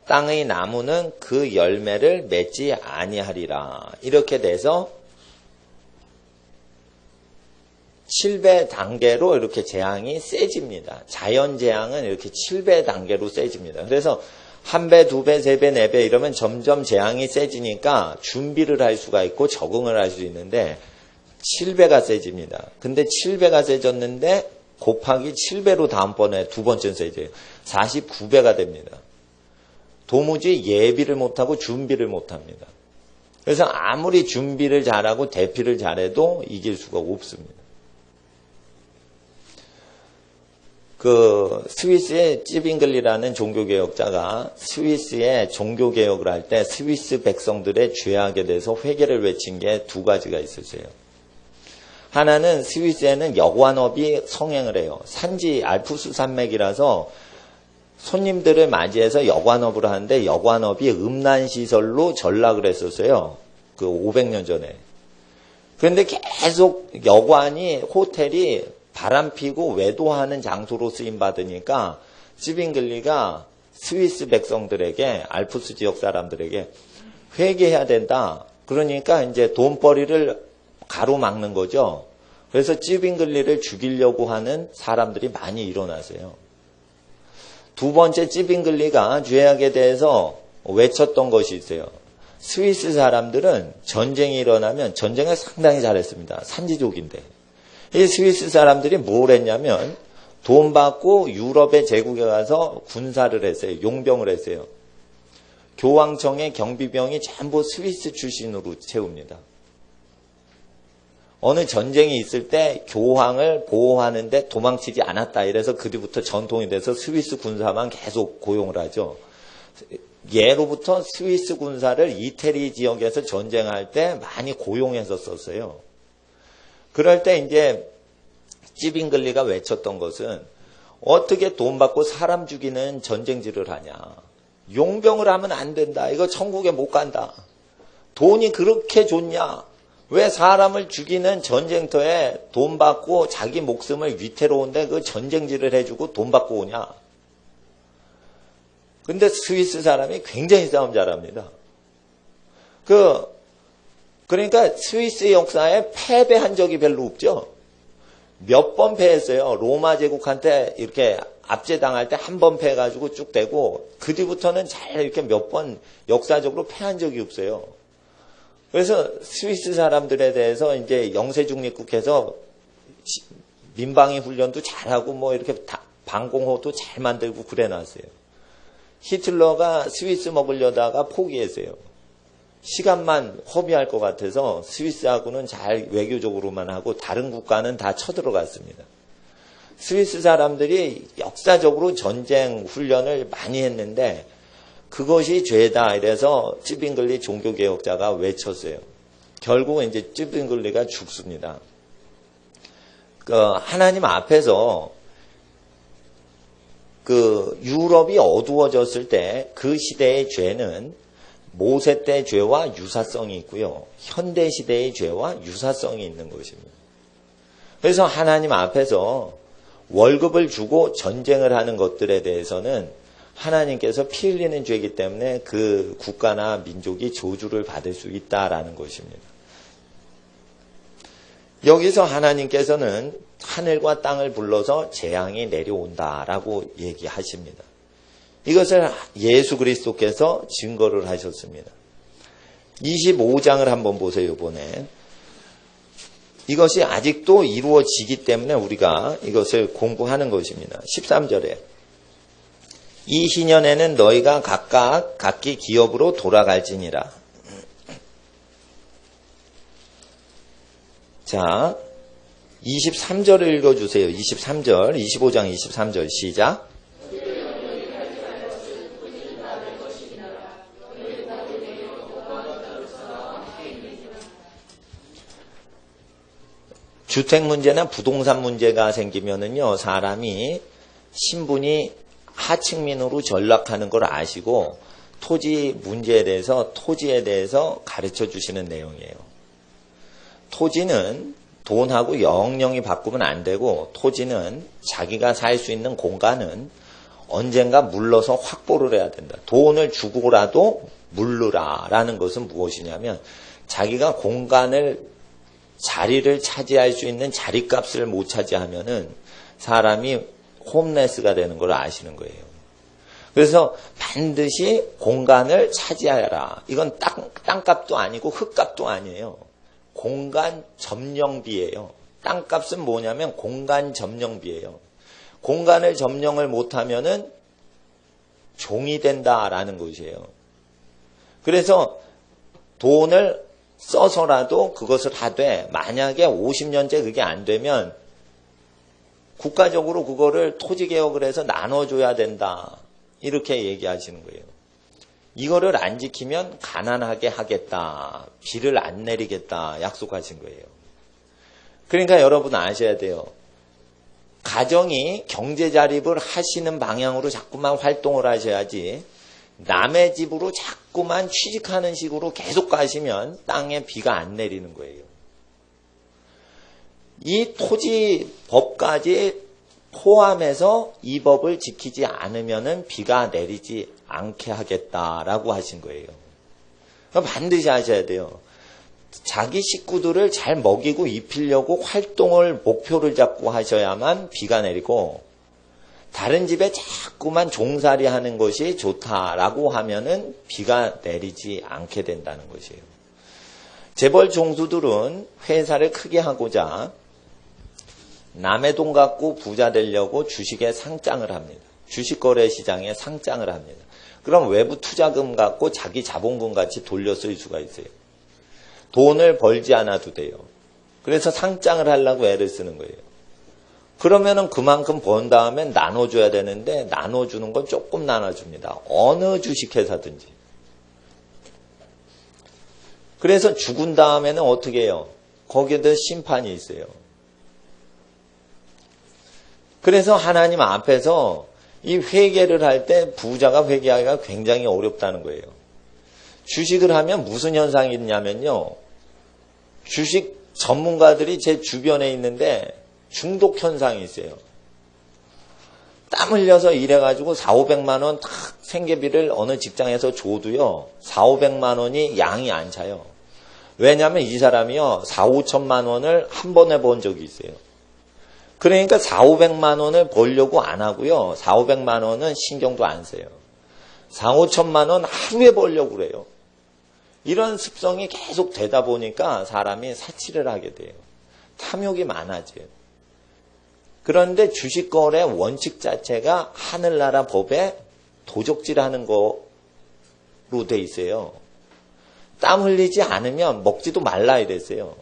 땅의 나무는 그 열매를 맺지 아니하리라. 이렇게 돼서 7배 단계로 이렇게 재앙이 세집니다. 자연 재앙은 이렇게 7배 단계로 세집니다. 그래서 1배, 2배, 3배, 4배 이러면 점점 재앙이 세지니까 준비를 할 수가 있고 적응을 할 수 있는데 7배가 세집니다. 근데 7배가 세졌는데 곱하기 7배로 다음번에 두 번째는 세져요. 49배가 됩니다. 도무지 예비를 못하고 준비를 못합니다. 그래서 아무리 준비를 잘하고 대피를 잘해도 이길 수가 없습니다. 그 스위스의 찌빙글리라는 종교개혁자가 스위스의 종교개혁을 할 때 스위스 백성들의 죄악에 대해서 회개를 외친 게 두 가지가 있었어요. 하나는 스위스에는 여관업이 성행을 해요. 산지 알프스 산맥이라서 손님들을 맞이해서 여관업을 하는데 여관업이 음란시설로 전락을 했었어요. 그 500년 전에. 그런데 계속 여관이, 호텔이 바람피고 외도하는 장소로 쓰임받으니까 찌빙글리가 스위스 백성들에게, 알프스 지역 사람들에게 회개해야 된다. 그러니까 이제 돈벌이를 가로막는 거죠. 그래서 찌빙글리를 죽이려고 하는 사람들이 많이 일어났어요. 두 번째, 찌빙글리가 죄악에 대해서 외쳤던 것이 있어요. 스위스 사람들은 전쟁이 일어나면 전쟁을 상당히 잘했습니다. 산지족인데. 이 스위스 사람들이 뭘 했냐면 돈 받고 유럽의 제국에 가서 군사를 했어요. 용병을 했어요. 교황청의 경비병이 전부 스위스 출신으로 채웁니다. 어느 전쟁이 있을 때 교황을 보호하는데 도망치지 않았다. 이래서 그 뒤부터 전통이 돼서 스위스 군사만 계속 고용을 하죠. 예로부터 스위스 군사를 이태리 지역에서 전쟁할 때 많이 고용해서 썼어요. 그럴 때 이제 찌빙글리가 외쳤던 것은 어떻게 돈 받고 사람 죽이는 전쟁질을 하냐. 용병을 하면 안 된다. 이거 천국에 못 간다. 돈이 그렇게 좋냐. 왜 사람을 죽이는 전쟁터에 돈 받고 자기 목숨을 위태로운데 그 전쟁질을 해주고 돈 받고 오냐. 근데 스위스 사람이 굉장히 싸움 잘합니다. 그러니까 스위스 역사에 패배한 적이 별로 없죠. 몇 번 패했어요. 로마 제국한테 이렇게 압제당할 때 한 번 패해가지고 쭉 되고 그 뒤부터는 잘 이렇게 몇 번 역사적으로 패한 적이 없어요. 그래서 스위스 사람들에 대해서 이제 영세중립국해서 민방위 훈련도 잘하고 뭐 이렇게 방공호도 잘 만들고 그래 놨어요. 히틀러가 스위스 먹으려다가 포기했어요. 시간만 허비할 것 같아서 스위스하고는 잘 외교적으로만 하고 다른 국가는 다 쳐들어갔습니다. 스위스 사람들이 역사적으로 전쟁 훈련을 많이 했는데 그것이 죄다 이래서 찌빙글리 종교개혁자가 외쳤어요. 결국은 이제 찌빙글리가 죽습니다. 하나님 앞에서 유럽이 어두워졌을 때 그 시대의 죄는 모세 때 죄와 유사성이 있고요. 현대 시대의 죄와 유사성이 있는 것입니다. 그래서 하나님 앞에서 월급을 주고 전쟁을 하는 것들에 대해서는 하나님께서 피 흘리는 죄이기 때문에 그 국가나 민족이 저주를 받을 수 있다라는 것입니다. 여기서 하나님께서는 하늘과 땅을 불러서 재앙이 내려온다라고 얘기하십니다. 이것을 예수 그리스도께서 증거를 하셨습니다. 25장을 한번 보세요. 이번에 이것이 아직도 이루어지기 때문에 우리가 이것을 공부하는 것입니다. 13절에 이 희년에는 너희가 각각 각기 기업으로 돌아갈지니라. 자, 23절을 읽어주세요. 23절, 25장 23절 시작. 주택 문제나 부동산 문제가 생기면은요, 사람이 신분이 하층민으로 전락하는 걸 아시고 토지 문제에 대해서, 토지에 대해서 가르쳐 주시는 내용이에요. 토지는 돈하고 영영이 바꾸면 안 되고, 토지는 자기가 살 수 있는 공간은 언젠가 물러서 확보를 해야 된다. 돈을 주고라도 물르라라는 것은 무엇이냐면 자기가 공간을 자리를 차지할 수 있는 자리값을 못 차지하면은 사람이 홈레스가 되는 걸 아시는 거예요. 그래서 반드시 공간을 차지하라. 이건 땅값도 아니고 흙값도 아니에요. 공간 점령비예요. 땅값은 뭐냐면 공간 점령비예요. 공간을 점령을 못하면은 종이 된다라는 것이에요. 그래서 돈을 써서라도 그것을 하되 만약에 50년째 그게 안 되면 국가적으로 그거를 토지개혁을 해서 나눠줘야 된다. 이렇게 얘기하시는 거예요. 이거를 안 지키면 가난하게 하겠다. 비를 안 내리겠다. 약속하신 거예요. 그러니까 여러분 아셔야 돼요. 가정이 경제 자립을 하시는 방향으로 자꾸만 활동을 하셔야지 남의 집으로 자꾸만 취직하는 식으로 계속 가시면 땅에 비가 안 내리는 거예요. 이 토지법까지 포함해서 이 법을 지키지 않으면 비가 내리지 않게 하겠다라고 하신 거예요. 반드시 하셔야 돼요. 자기 식구들을 잘 먹이고 입히려고 활동을 목표를 잡고 하셔야만 비가 내리고 다른 집에 자꾸만 종살이 하는 것이 좋다라고 하면은 비가 내리지 않게 된다는 것이에요. 재벌 종수들은 회사를 크게 하고자 남의 돈 갖고 부자 되려고 주식에 상장을 합니다. 주식거래 시장에 상장을 합니다. 그럼 외부 투자금 갖고 자기 자본금 같이 돌려 쓸 수가 있어요. 돈을 벌지 않아도 돼요. 그래서 상장을 하려고 애를 쓰는 거예요. 그러면은 그만큼 번 다음에 나눠줘야 되는데 나눠주는 건 조금 나눠줍니다. 어느 주식회사든지. 그래서 죽은 다음에는 어떻게 해요? 거기에도 심판이 있어요. 그래서 하나님 앞에서 이 회개를 할 때 부자가 회개하기가 굉장히 어렵다는 거예요. 주식을 하면 무슨 현상이 있냐면요. 주식 전문가들이 제 주변에 있는데 중독 현상이 있어요. 땀 흘려서 일해가지고 4,500만 원 탁 생계비를 어느 직장에서 줘도요. 4,500만 원이 양이 안 차요. 왜냐하면 이 사람이요. 4,5천만 원을 한 번에 번 적이 있어요. 그러니까 4,500만 원을 벌려고 안 하고요. 4,500만 원은 신경도 안 써요. 4,5천만 원 하루에 벌려고 그래요. 이런 습성이 계속 되다 보니까 사람이 사치를 하게 돼요. 탐욕이 많아져요. 그런데 주식거래 원칙 자체가 하늘나라 법에 도적질하는 거로 돼 있어요. 땀 흘리지 않으면 먹지도 말라 이랬어요.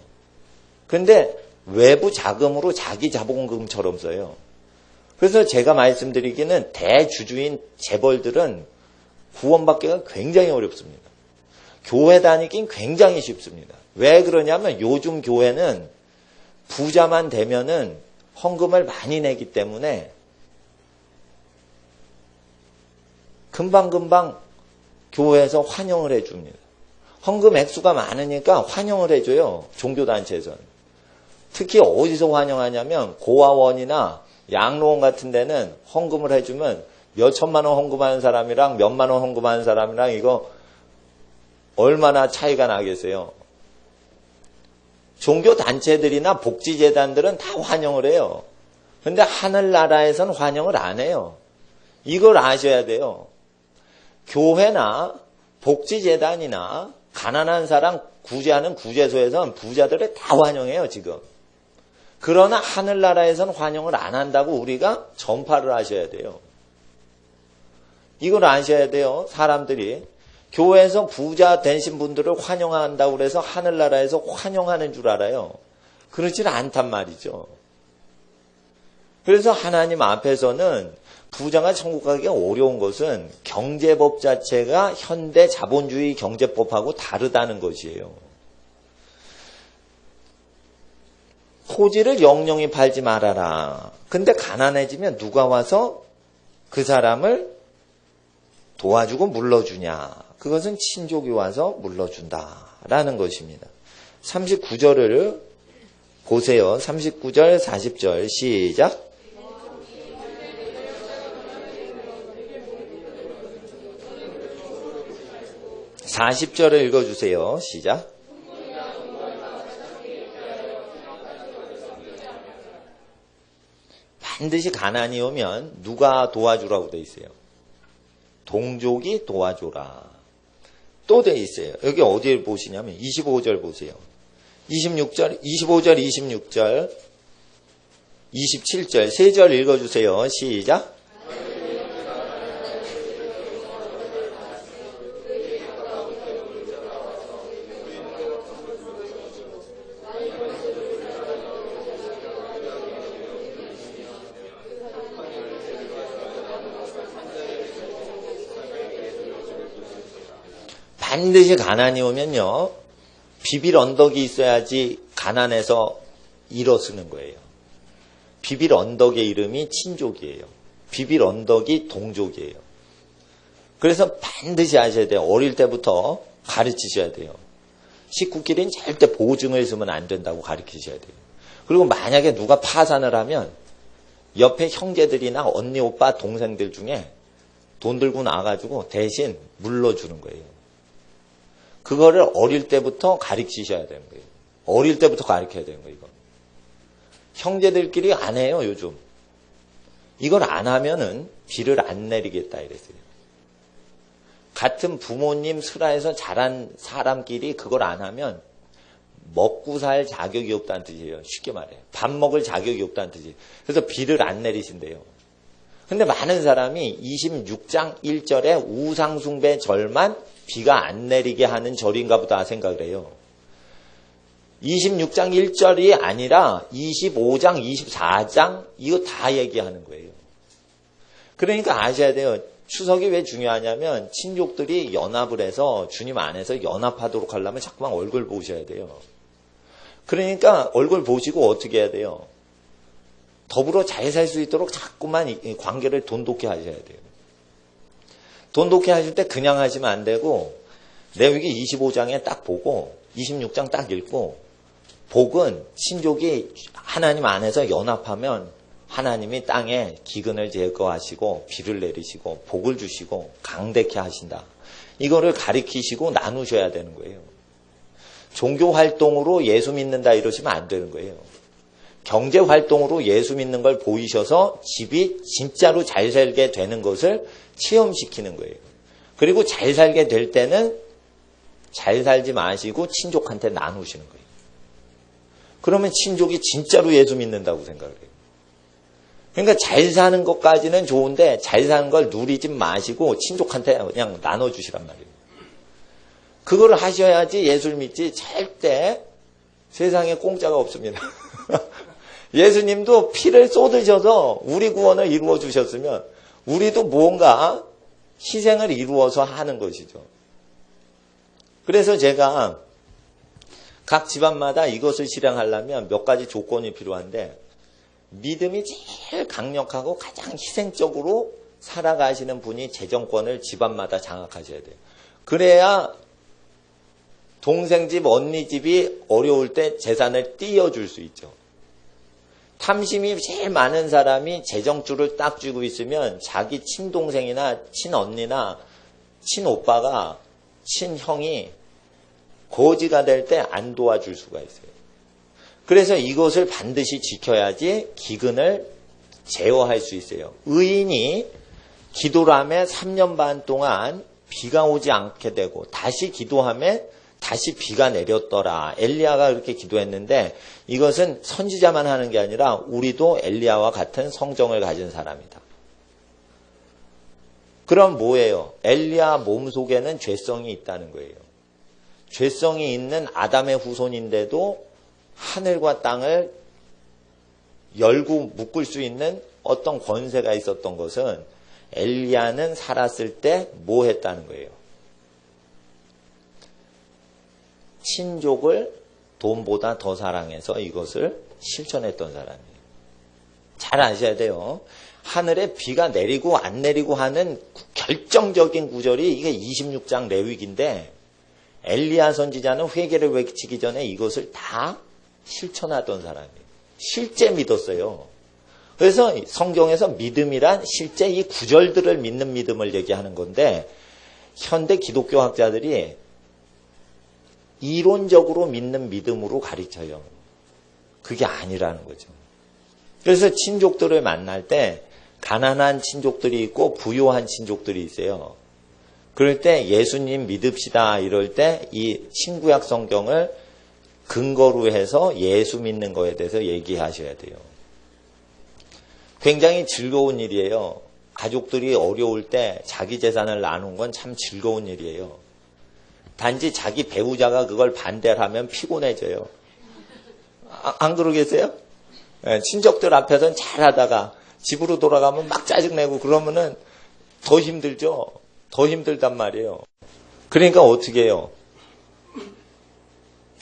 근데 외부 자금으로 자기 자본금처럼 써요. 그래서 제가 말씀드리기는 대주주인 재벌들은 구원받기가 굉장히 어렵습니다. 교회 다니긴 굉장히 쉽습니다. 왜 그러냐면 요즘 교회는 부자만 되면은 헌금을 많이 내기 때문에 금방금방 교회에서 환영을 해줍니다. 헌금 액수가 많으니까 환영을 해줘요. 종교단체에서는. 특히 어디서 환영하냐면 고아원이나 양로원 같은 데는 헌금을 해주면 몇 천만 원 헌금하는 사람이랑 몇만 원 헌금하는 사람이랑 이거 얼마나 차이가 나겠어요. 종교단체들이나 복지재단들은 다 환영을 해요. 근데 하늘나라에서는 환영을 안 해요. 이걸 아셔야 돼요. 교회나 복지재단이나 가난한 사람 구제하는 구제소에서는 부자들을 다 환영해요, 지금. 그러나 하늘나라에서는 환영을 안 한다고 우리가 전파를 하셔야 돼요. 이걸 아셔야 돼요. 사람들이 교회에서 부자 되신 분들을 환영한다고 그래서 하늘나라에서 환영하는 줄 알아요. 그렇지는 않단 말이죠. 그래서 하나님 앞에서는 부자가 천국 가기가 어려운 것은 경제법 자체가 현대 자본주의 경제법하고 다르다는 것이에요. 토지를 영영히 팔지 말아라. 근데 가난해지면 누가 와서 그 사람을 도와주고 물러주냐. 그것은 친족이 와서 물러준다라는 것입니다. 39절을 보세요. 39절, 40절 시작. (40절을) 읽어주세요. 시작. 반드시 가난이 오면 누가 도와주라고 돼 있어요? 동족이 도와줘라. 또 돼 있어요. 여기 어디를 보시냐면 25절 보세요. 26절, 25절, 26절, 27절, 세 절 읽어주세요. 시작. 반드시 가난이 오면요. 비빌 언덕이 있어야지 가난해서 일어서는 거예요. 비빌 언덕의 이름이 친족이에요. 비빌 언덕이 동족이에요. 그래서 반드시 아셔야 돼요. 어릴 때부터 가르치셔야 돼요. 식구끼리는 절대 보증을 쓰면 안 된다고 가르치셔야 돼요. 그리고 만약에 누가 파산을 하면 옆에 형제들이나 언니, 오빠, 동생들 중에 돈 들고 나와가지고 대신 물러주는 거예요. 그거를 어릴 때부터 가르치셔야 되는 거예요. 어릴 때부터 가르쳐야 되는 거예요, 이거. 형제들끼리 안 해요, 요즘. 이걸 안 하면은 비를 안 내리겠다 이랬어요. 같은 부모님 슬하에서 자란 사람끼리 그걸 안 하면 먹고 살 자격이 없다는 뜻이에요. 쉽게 말해. 밥 먹을 자격이 없다는 뜻이에요. 그래서 비를 안 내리신대요. 근데 많은 사람이 26장 1절에 우상숭배 절만 비가 안 내리게 하는 절인가 보다 생각을 해요. 26장 1절이 아니라 25장, 24장 이거 다 얘기하는 거예요. 그러니까 아셔야 돼요. 추석이 왜 중요하냐면 친족들이 연합을 해서 주님 안에서 연합하도록 하려면 자꾸만 얼굴 보셔야 돼요. 그러니까 얼굴 보시고 어떻게 해야 돼요? 더불어 잘 살 수 있도록 자꾸만 이 관계를 돈독히 하셔야 돼요. 돈독히 하실 때 그냥 하시면 안 되고 레위기 25장에 딱 보고 26장 딱 읽고 복은 친족이 하나님 안에서 연합하면 하나님이 땅에 기근을 제거하시고 비를 내리시고 복을 주시고 강대케 하신다. 이거를 가리키시고 나누셔야 되는 거예요. 종교 활동으로 예수 믿는다 이러시면 안 되는 거예요. 경제 활동으로 예수 믿는 걸 보이셔서 집이 진짜로 잘 살게 되는 것을 체험시키는 거예요. 그리고 잘 살게 될 때는 잘 살지 마시고 친족한테 나누시는 거예요. 그러면 친족이 진짜로 예수 믿는다고 생각을 해요. 그러니까 잘 사는 것까지는 좋은데 잘 사는 걸 누리지 마시고 친족한테 그냥 나눠주시란 말이에요. 그걸 하셔야지 예수를 믿지 절대 세상에 공짜가 없습니다. 예수님도 피를 쏟으셔서 우리 구원을 이루어 주셨으면 우리도 뭔가 희생을 이루어서 하는 것이죠. 그래서 제가 각 집안마다 이것을 실행하려면 몇 가지 조건이 필요한데 믿음이 제일 강력하고 가장 희생적으로 살아가시는 분이 재정권을 집안마다 장악하셔야 돼요. 그래야 동생 집, 언니 집이 어려울 때 재산을 띄워줄 수 있죠. 탐심이 제일 많은 사람이 재정줄을 딱 쥐고 있으면 자기 친동생이나 친언니나 친오빠가 친형이 거지가 될 때 안 도와줄 수가 있어요. 그래서 이것을 반드시 지켜야지 기근을 제어할 수 있어요. 의인이 기도를 하며 3년 반 동안 비가 오지 않게 되고 다시 기도하며 다시 비가 내렸더라. 엘리야가 그렇게 기도했는데 이것은 선지자만 하는 게 아니라 우리도 엘리야와 같은 성정을 가진 사람이다. 그럼 뭐예요? 엘리야 몸속에는 죄성이 있다는 거예요. 죄성이 있는 아담의 후손인데도 하늘과 땅을 열고 묶을 수 있는 어떤 권세가 있었던 것은 엘리야는 살았을 때 뭐 했다는 거예요? 친족을 돈보다 더 사랑해서 이것을 실천했던 사람이에요. 잘 아셔야 돼요. 하늘에 비가 내리고 안 내리고 하는 결정적인 구절이 이게 26장 레위기인데 엘리야 선지자는 회개를 외치기 전에 이것을 다 실천하던 사람이에요. 실제 믿었어요. 그래서 성경에서 믿음이란 실제 이 구절들을 믿는 믿음을 얘기하는 건데 현대 기독교 학자들이 이론적으로 믿는 믿음으로 가르쳐요. 그게 아니라는 거죠. 그래서 친족들을 만날 때 가난한 친족들이 있고 부유한 친족들이 있어요. 그럴 때 예수님 믿읍시다 이럴 때 이 신구약 성경을 근거로 해서 예수 믿는 거에 대해서 얘기하셔야 돼요. 굉장히 즐거운 일이에요. 가족들이 어려울 때 자기 재산을 나누는 건 참 즐거운 일이에요. 단지 자기 배우자가 그걸 반대를 하면 피곤해져요. 안 그러겠어요? 친척들 앞에서는 잘하다가 집으로 돌아가면 막 짜증내고 그러면은 더 힘들죠. 더 힘들단 말이에요. 그러니까 어떻게 해요?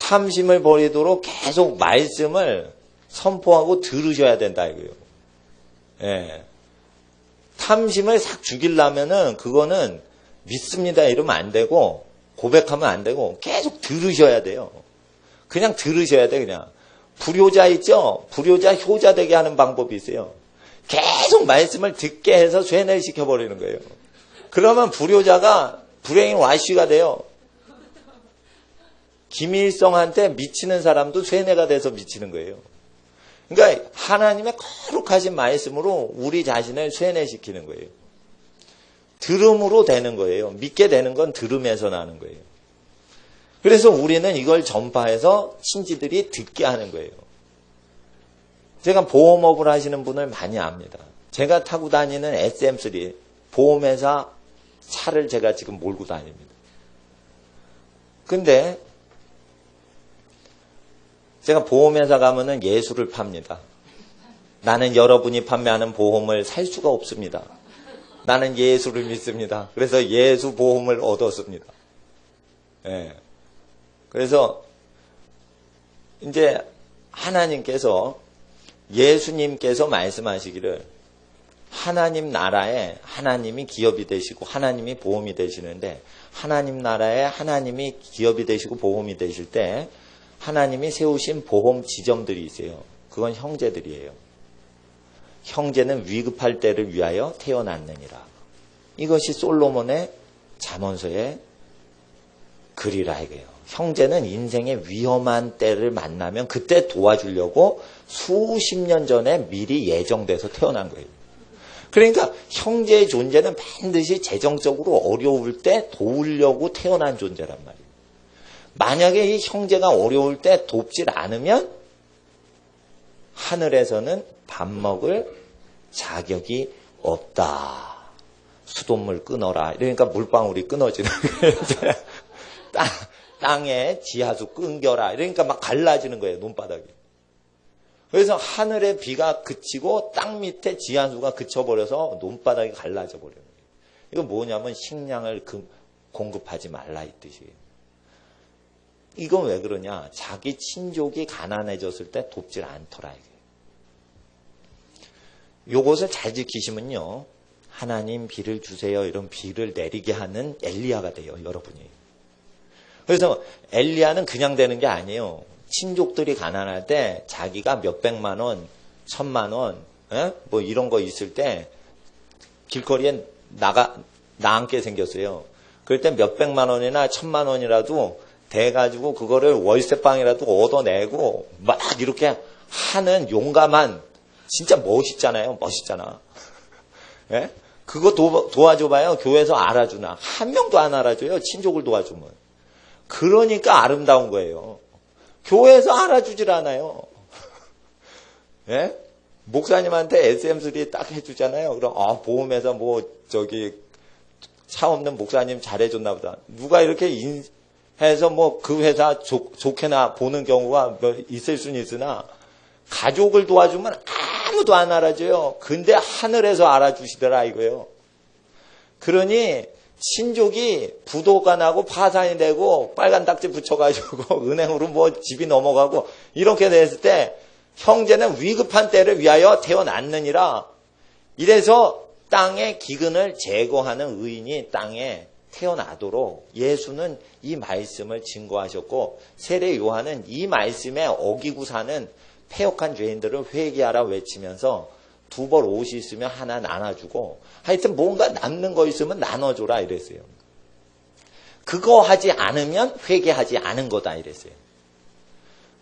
탐심을 버리도록 계속 말씀을 선포하고 들으셔야 된다 이거예요. 예. 탐심을 싹 죽이려면은 그거는 믿습니다 이러면 안 되고 고백하면 안 되고 계속 들으셔야 돼요. 그냥 들으셔야 돼 그냥. 불효자 있죠? 불효자 효자 되게 하는 방법이 있어요. 계속 말씀을 듣게 해서 쇠뇌를 시켜버리는 거예요. 그러면 불효자가 브레인 와쉬가 돼요. 김일성한테 미치는 사람도 쇠뇌가 돼서 미치는 거예요. 그러니까 하나님의 거룩하신 말씀으로 우리 자신을 쇠뇌시키는 거예요. 들음으로 되는 거예요. 믿게 되는 건 들음에서 나는 거예요. 그래서 우리는 이걸 전파해서 신지들이 듣게 하는 거예요. 제가 보험업을 하시는 분을 많이 압니다. 제가 타고 다니는 SM3 보험회사 차를 제가 지금 몰고 다닙니다. 근데 제가 보험회사 가면은 예수를 팝니다. 나는 여러분이 판매하는 보험을 살 수가 없습니다. 나는 예수를 믿습니다. 그래서 예수 보험을 얻었습니다. 예. 그래서 이제 하나님께서 예수님께서 말씀하시기를 하나님 나라에 하나님이 기업이 되시고 하나님이 보험이 되시는데 하나님 나라에 하나님이 기업이 되시고 보험이 되실 때 하나님이 세우신 보험 지점들이 있어요. 그건 형제들이에요. 형제는 위급할 때를 위하여 태어났느니라. 이것이 솔로몬의 잠언서의 글이라 이거예요. 형제는 인생의 위험한 때를 만나면 그때 도와주려고 수십 년 전에 미리 예정돼서 태어난 거예요. 그러니까 형제의 존재는 반드시 재정적으로 어려울 때 도우려고 태어난 존재란 말이에요. 만약에 이 형제가 어려울 때 돕질 않으면 하늘에서는 밥 먹을 자격이 없다. 수돗물 끊어라. 그러니까 물방울이 끊어지는 거예요. 땅에 지하수 끊겨라. 그러니까 막 갈라지는 거예요. 논바닥이. 그래서 하늘의 비가 그치고 땅 밑에 지하수가 그쳐버려서 논바닥이 갈라져 버려요. 이건 뭐냐면 식량을 공급하지 말라 이 뜻이에요. 이건 왜 그러냐? 자기 친족이 가난해졌을 때 돕질 않더라 이게. 요것을 잘 지키시면요. 하나님 비를 주세요. 이런 비를 내리게 하는 엘리야가 돼요. 여러분이. 그래서 엘리야는 그냥 되는 게 아니에요. 친족들이 가난할 때 자기가 몇백만 원, 1,000만 원, 뭐 이런 거 있을 때 길거리에 나앉게 생겼어요. 그럴 때 몇백만 원이나 1,000만 원이라도 돼가지고 그거를 월세방이라도 얻어내고 막 이렇게 하는 용감한 진짜 멋있잖아요. 멋있잖아. 예? 그거 도와줘봐요. 교회에서 알아주나. 한 명도 안 알아줘요. 친족을 도와주면. 그러니까 아름다운 거예요. 교회에서 알아주질 않아요. 예? 목사님한테 SM3 딱 해주잖아요. 그럼 보험회사 차 없는 목사님 잘해줬나 보다. 누가 이렇게 해서 그 회사 좋게나 보는 경우가 있을 수는 있으나 가족을 도와주면 아무도 안 알아줘요. 근데 하늘에서 알아주시더라 이거예요. 그러니 친족이 부도가 나고 파산이 되고 빨간 딱지 붙여가지고 은행으로 집이 넘어가고 이렇게 됐을 때 형제는 위급한 때를 위하여 태어났느니라. 이래서 땅의 기근을 제거하는 의인이 땅에 태어나도록 예수는 이 말씀을 증거하셨고 세례 요한은 이 말씀에 어기고 사는 패역한 죄인들을 회개하라 외치면서 2벌 옷이 있으면 하나 나눠주고 하여튼 뭔가 남는 거 있으면 나눠줘라 이랬어요. 그거 하지 않으면 회개하지 않은 거다 이랬어요.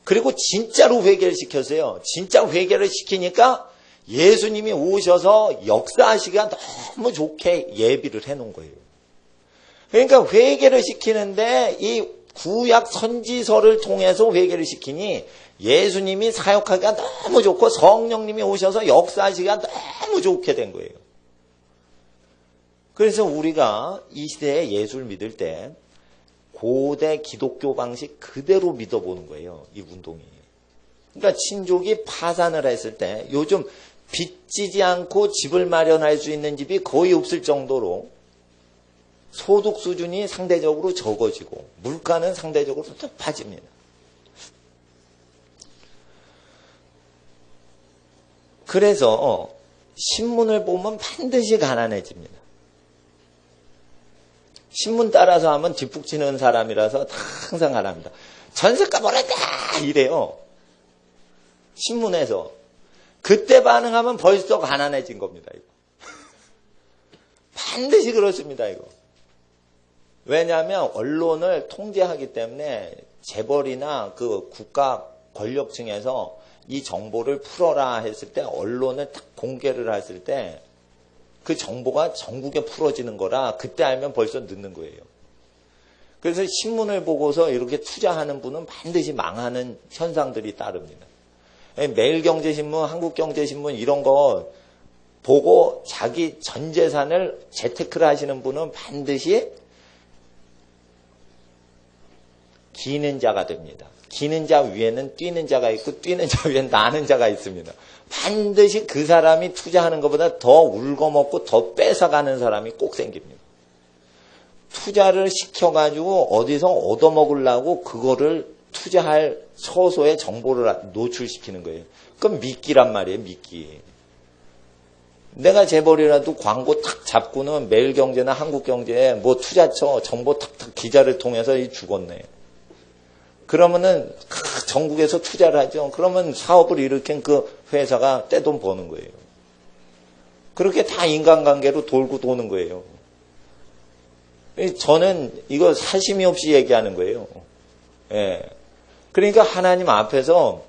그리고 진짜로 회개를 시켰어요. 진짜 회개를 시키니까 예수님이 오셔서 역사하시기가 너무 좋게 예비를 해놓은 거예요. 그러니까 회개를 시키는데 이 구약 선지서를 통해서 회개를 시키니 예수님이 사역하기가 너무 좋고 성령님이 오셔서 역사하시기가 너무 좋게 된 거예요. 그래서 우리가 이 시대에 예수를 믿을 때 고대 기독교 방식 그대로 믿어보는 거예요. 이 운동이. 그러니까 친족이 파산을 했을 때 요즘 빚지지 않고 집을 마련할 수 있는 집이 거의 없을 정도로 소득 수준이 상대적으로 적어지고 물가는 상대적으로 높아집니다. 그래서 신문을 보면 반드시 가난해집니다. 신문 따라서 하면 뒷북치는 사람이라서 항상 가난합니다. 전세값 오른다 이래요. 신문에서. 그때 반응하면 벌써 가난해진 겁니다. 이거. 반드시 그렇습니다. 이거. 왜냐하면 언론을 통제하기 때문에 재벌이나 그 국가 권력층에서 이 정보를 풀어라 했을 때 언론을 딱 공개를 했을 때 그 정보가 전국에 풀어지는 거라 그때 알면 벌써 늦는 거예요. 그래서 신문을 보고서 이렇게 투자하는 분은 반드시 망하는 현상들이 따릅니다. 매일경제신문, 한국경제신문 이런 거 보고 자기 전 재산을 재테크를 하시는 분은 반드시 기는 자가 됩니다. 기는 자 위에는 뛰는 자가 있고 뛰는 자 위에는 나는 자가 있습니다. 반드시 그 사람이 투자하는 것보다 더 울거먹고 더 뺏어가는 사람이 꼭 생깁니다. 투자를 시켜가지고 어디서 얻어먹으려고 그거를 투자할 처소에 정보를 노출시키는 거예요. 그럼 미끼란 말이에요. 미끼. 내가 재벌이라도 광고 탁 잡고는 매일경제나 한국경제에 뭐 투자처 정보 탁탁 기자를 통해서 죽었네. 그러면은 전국에서 투자를 하죠. 그러면 사업을 일으킨 그 회사가 떼돈 버는 거예요. 그렇게 다 인간관계로 돌고 도는 거예요. 저는 이거 사심이 없이 얘기하는 거예요. 예. 그러니까 하나님 앞에서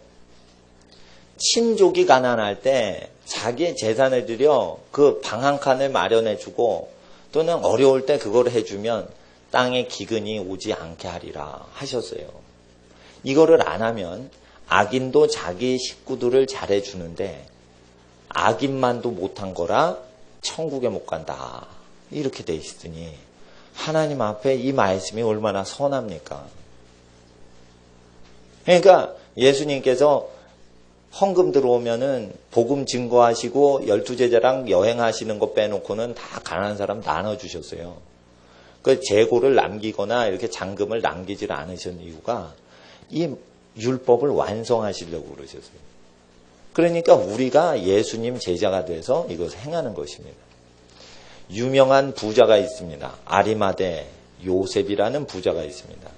친족이 가난할 때 자기의 재산을 들여 그 방 한 칸을 마련해 주고 또는 어려울 때 그걸 해주면 땅에 기근이 오지 않게 하리라 하셨어요. 이거를 안 하면 악인도 자기 식구들을 잘해주는데 악인만도 못한 거라 천국에 못 간다. 이렇게 돼 있으니 하나님 앞에 이 말씀이 얼마나 선합니까? 그러니까 예수님께서 헌금 들어오면은 복음 증거하시고 12제자랑 여행하시는 거 빼놓고는 다 가난한 사람 나눠주셨어요. 그 재고를 남기거나 이렇게 잔금을 남기질 않으신 이유가 이 율법을 완성하시려고 그러셨어요. 그러니까 우리가 예수님 제자가 돼서 이것을 행하는 것입니다. 유명한 부자가 있습니다. 아리마대 요셉이라는 부자가 있습니다.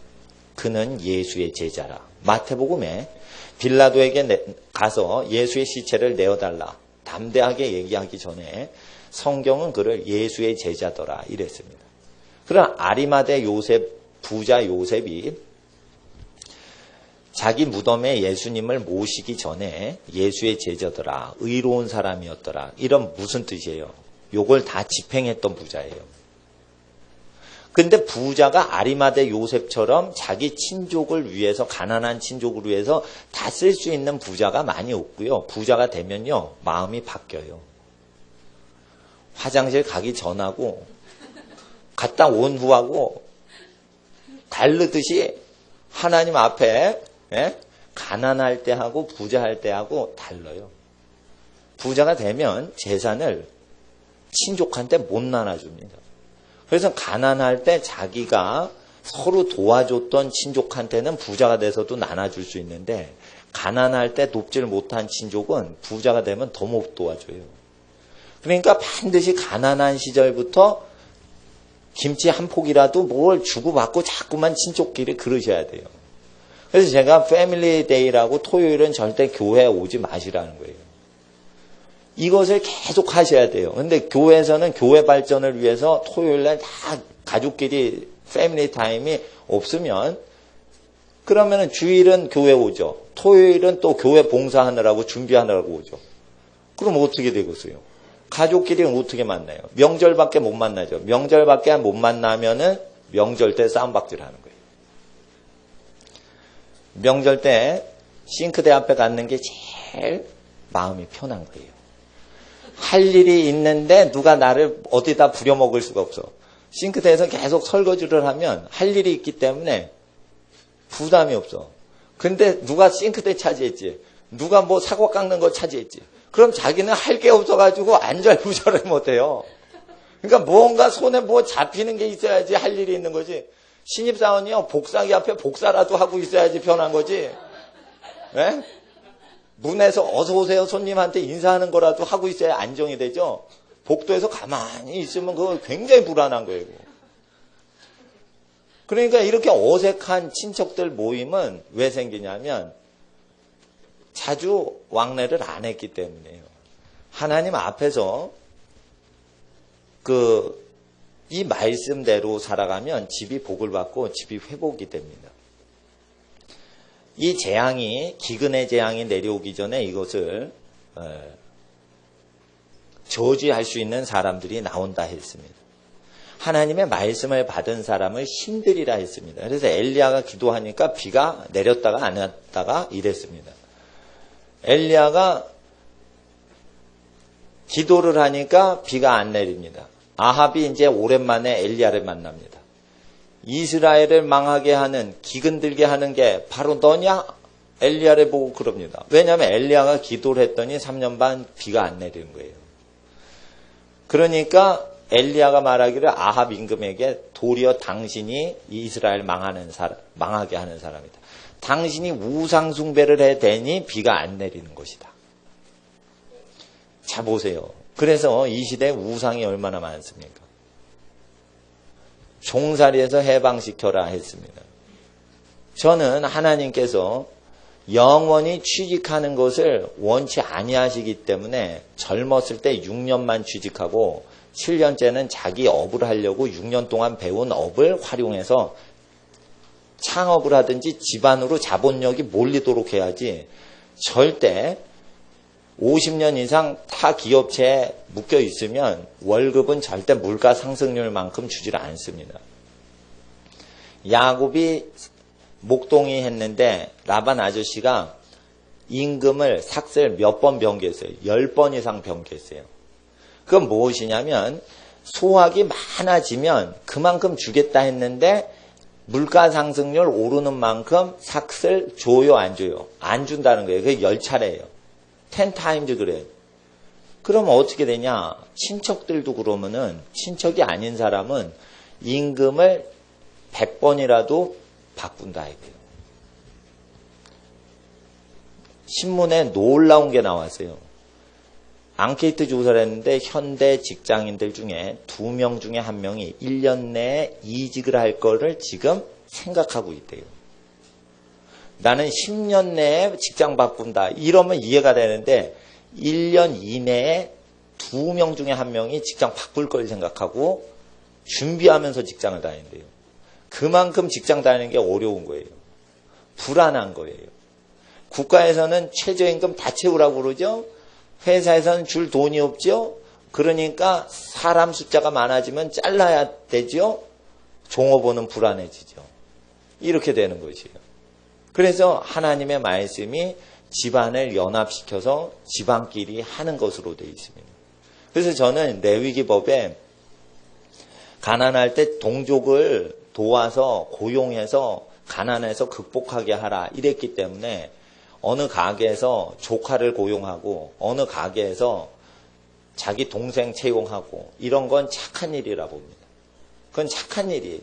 그는 예수의 제자라. 마태복음에 빌라도에게 가서 예수의 시체를 내어달라. 담대하게 얘기하기 전에 성경은 그를 예수의 제자더라 이랬습니다. 그러나 아리마대 요셉, 부자 요셉이 자기 무덤에 예수님을 모시기 전에 예수의 제자더라, 의로운 사람이었더라. 이런 무슨 뜻이에요? 요걸 다 집행했던 부자예요. 근데 부자가 아리마대 요셉처럼 자기 친족을 위해서, 가난한 친족을 위해서 다 쓸 수 있는 부자가 많이 없고요. 부자가 되면요, 마음이 바뀌어요. 화장실 가기 전하고 갔다 온 후하고 다르듯이 하나님 앞에 가난할 때하고 부자할 때하고 달라요. 부자가 되면 재산을 친족한테 못 나눠줍니다. 그래서 가난할 때 자기가 서로 도와줬던 친족한테는 부자가 돼서도 나눠줄 수 있는데 가난할 때 돕질 못한 친족은 부자가 되면 더 못 도와줘요. 그러니까 반드시 가난한 시절부터 김치 한 폭이라도 뭘 주고받고 자꾸만 친족끼리 그러셔야 돼요. 그래서 제가 패밀리 데이라고 토요일은 절대 교회에 오지 마시라는 거예요. 이것을 계속 하셔야 돼요. 근데 교회에서는 교회 발전을 위해서 토요일날 다 가족끼리 패밀리 타임이 없으면 그러면은 주일은 교회 오죠. 토요일은 또 교회 봉사하느라고 준비하느라고 오죠. 그럼 어떻게 되겠어요? 가족끼리는 어떻게 만나요? 명절밖에 못 만나죠. 명절밖에 못 만나면은 명절 때 싸움박질 하는 거예요. 명절 때 싱크대 앞에 갖는 게 제일 마음이 편한 거예요. 할 일이 있는데 누가 나를 어디다 부려먹을 수가 없어. 싱크대에서 계속 설거지를 하면 할 일이 있기 때문에 부담이 없어. 근데 누가 싱크대 차지했지, 누가 뭐 사과 깎는 거 차지했지, 그럼 자기는 할 게 없어가지고 안절부절을 못해요. 그러니까 뭔가 손에 뭐 잡히는 게 있어야지 할 일이 있는 거지. 신입사원이요, 복사기 앞에 복사라도 하고 있어야지 편한 거지. 네? 문에서 어서 오세요 손님한테 인사하는 거라도 하고 있어야 안정이 되죠. 복도에서 가만히 있으면 그거 굉장히 불안한 거예요. 그러니까 이렇게 어색한 친척들 모임은 왜 생기냐면 자주 왕래를 안 했기 때문이에요. 하나님 앞에서 이 말씀대로 살아가면 집이 복을 받고 집이 회복이 됩니다. 이 재앙이, 기근의 재앙이 내려오기 전에 이것을 저지할 수 있는 사람들이 나온다 했습니다. 하나님의 말씀을 받은 사람을 신들이라 했습니다. 그래서 엘리야가 기도하니까 비가 내렸다가 안 왔다가 이랬습니다. 엘리야가 기도를 하니까 비가 안 내립니다. 아합이 이제 오랜만에 엘리야를 만납니다. 이스라엘을 망하게 하는, 기근들게 하는 게 바로 너냐? 엘리야를 보고 그럽니다. 왜냐하면 엘리야가 기도를 했더니 3년 반 비가 안 내리는 거예요. 그러니까 엘리야가 말하기를 아합 임금에게 도리어 당신이 이스라엘 망하게 하는 사람이다. 당신이 우상 숭배를 해대니 비가 안 내리는 것이다. 자 보세요. 그래서 이 시대에 우상이 얼마나 많습니까? 종살이에서 해방시켜라 했습니다. 저는 하나님께서 영원히 취직하는 것을 원치 아니하시기 때문에 젊었을 때 6년만 취직하고 7년째는 자기 업을 하려고 6년 동안 배운 업을 활용해서 창업을 하든지 집안으로 자본력이 몰리도록 해야지 절대 50년 이상 타 기업체에 묶여 있으면 월급은 절대 물가 상승률만큼 주지를 않습니다. 야곱이 목동이 했는데 라반 아저씨가 임금을 삭슬 몇 번 변개했어요. 10번 이상 변개했어요. 그건 무엇이냐면 소학이 많아지면 그만큼 주겠다 했는데 물가 상승률 오르는 만큼 삭슬 줘요 안 줘요? 안 준다는 거예요. 그게 10차례예요. 10times 그래요. 그러면 어떻게 되냐? 친척들도 그러면은 친척이 아닌 사람은 임금을 100번이라도 바꾼다 이거예요. 신문에 놀라운 게 나왔어요. 앙케이트 조사를 했는데 현대 직장인들 중에 2명 중에 1명이 1년 내에 이직을 할 거를 지금 생각하고 있대요. 나는 10년 내에 직장 바꾼다. 이러면 이해가 되는데 1년 이내에 2명 중에 1명이 직장 바꿀 걸 생각하고 준비하면서 직장을 다닌대요. 그만큼 직장 다니는 게 어려운 거예요. 불안한 거예요. 국가에서는 최저임금 다 채우라고 그러죠. 회사에서는 줄 돈이 없죠. 그러니까 사람 숫자가 많아지면 잘라야 되죠. 종업원은 불안해지죠. 이렇게 되는 것이에요. 그래서 하나님의 말씀이 집안을 연합시켜서 집안끼리 하는 것으로 되어 있습니다. 그래서 저는 레위기법에 가난할 때 동족을 도와서 고용해서 가난해서 극복하게 하라 이랬기 때문에 어느 가게에서 조카를 고용하고 어느 가게에서 자기 동생 채용하고 이런 건 착한 일이라 봅니다. 그건 착한 일이에요.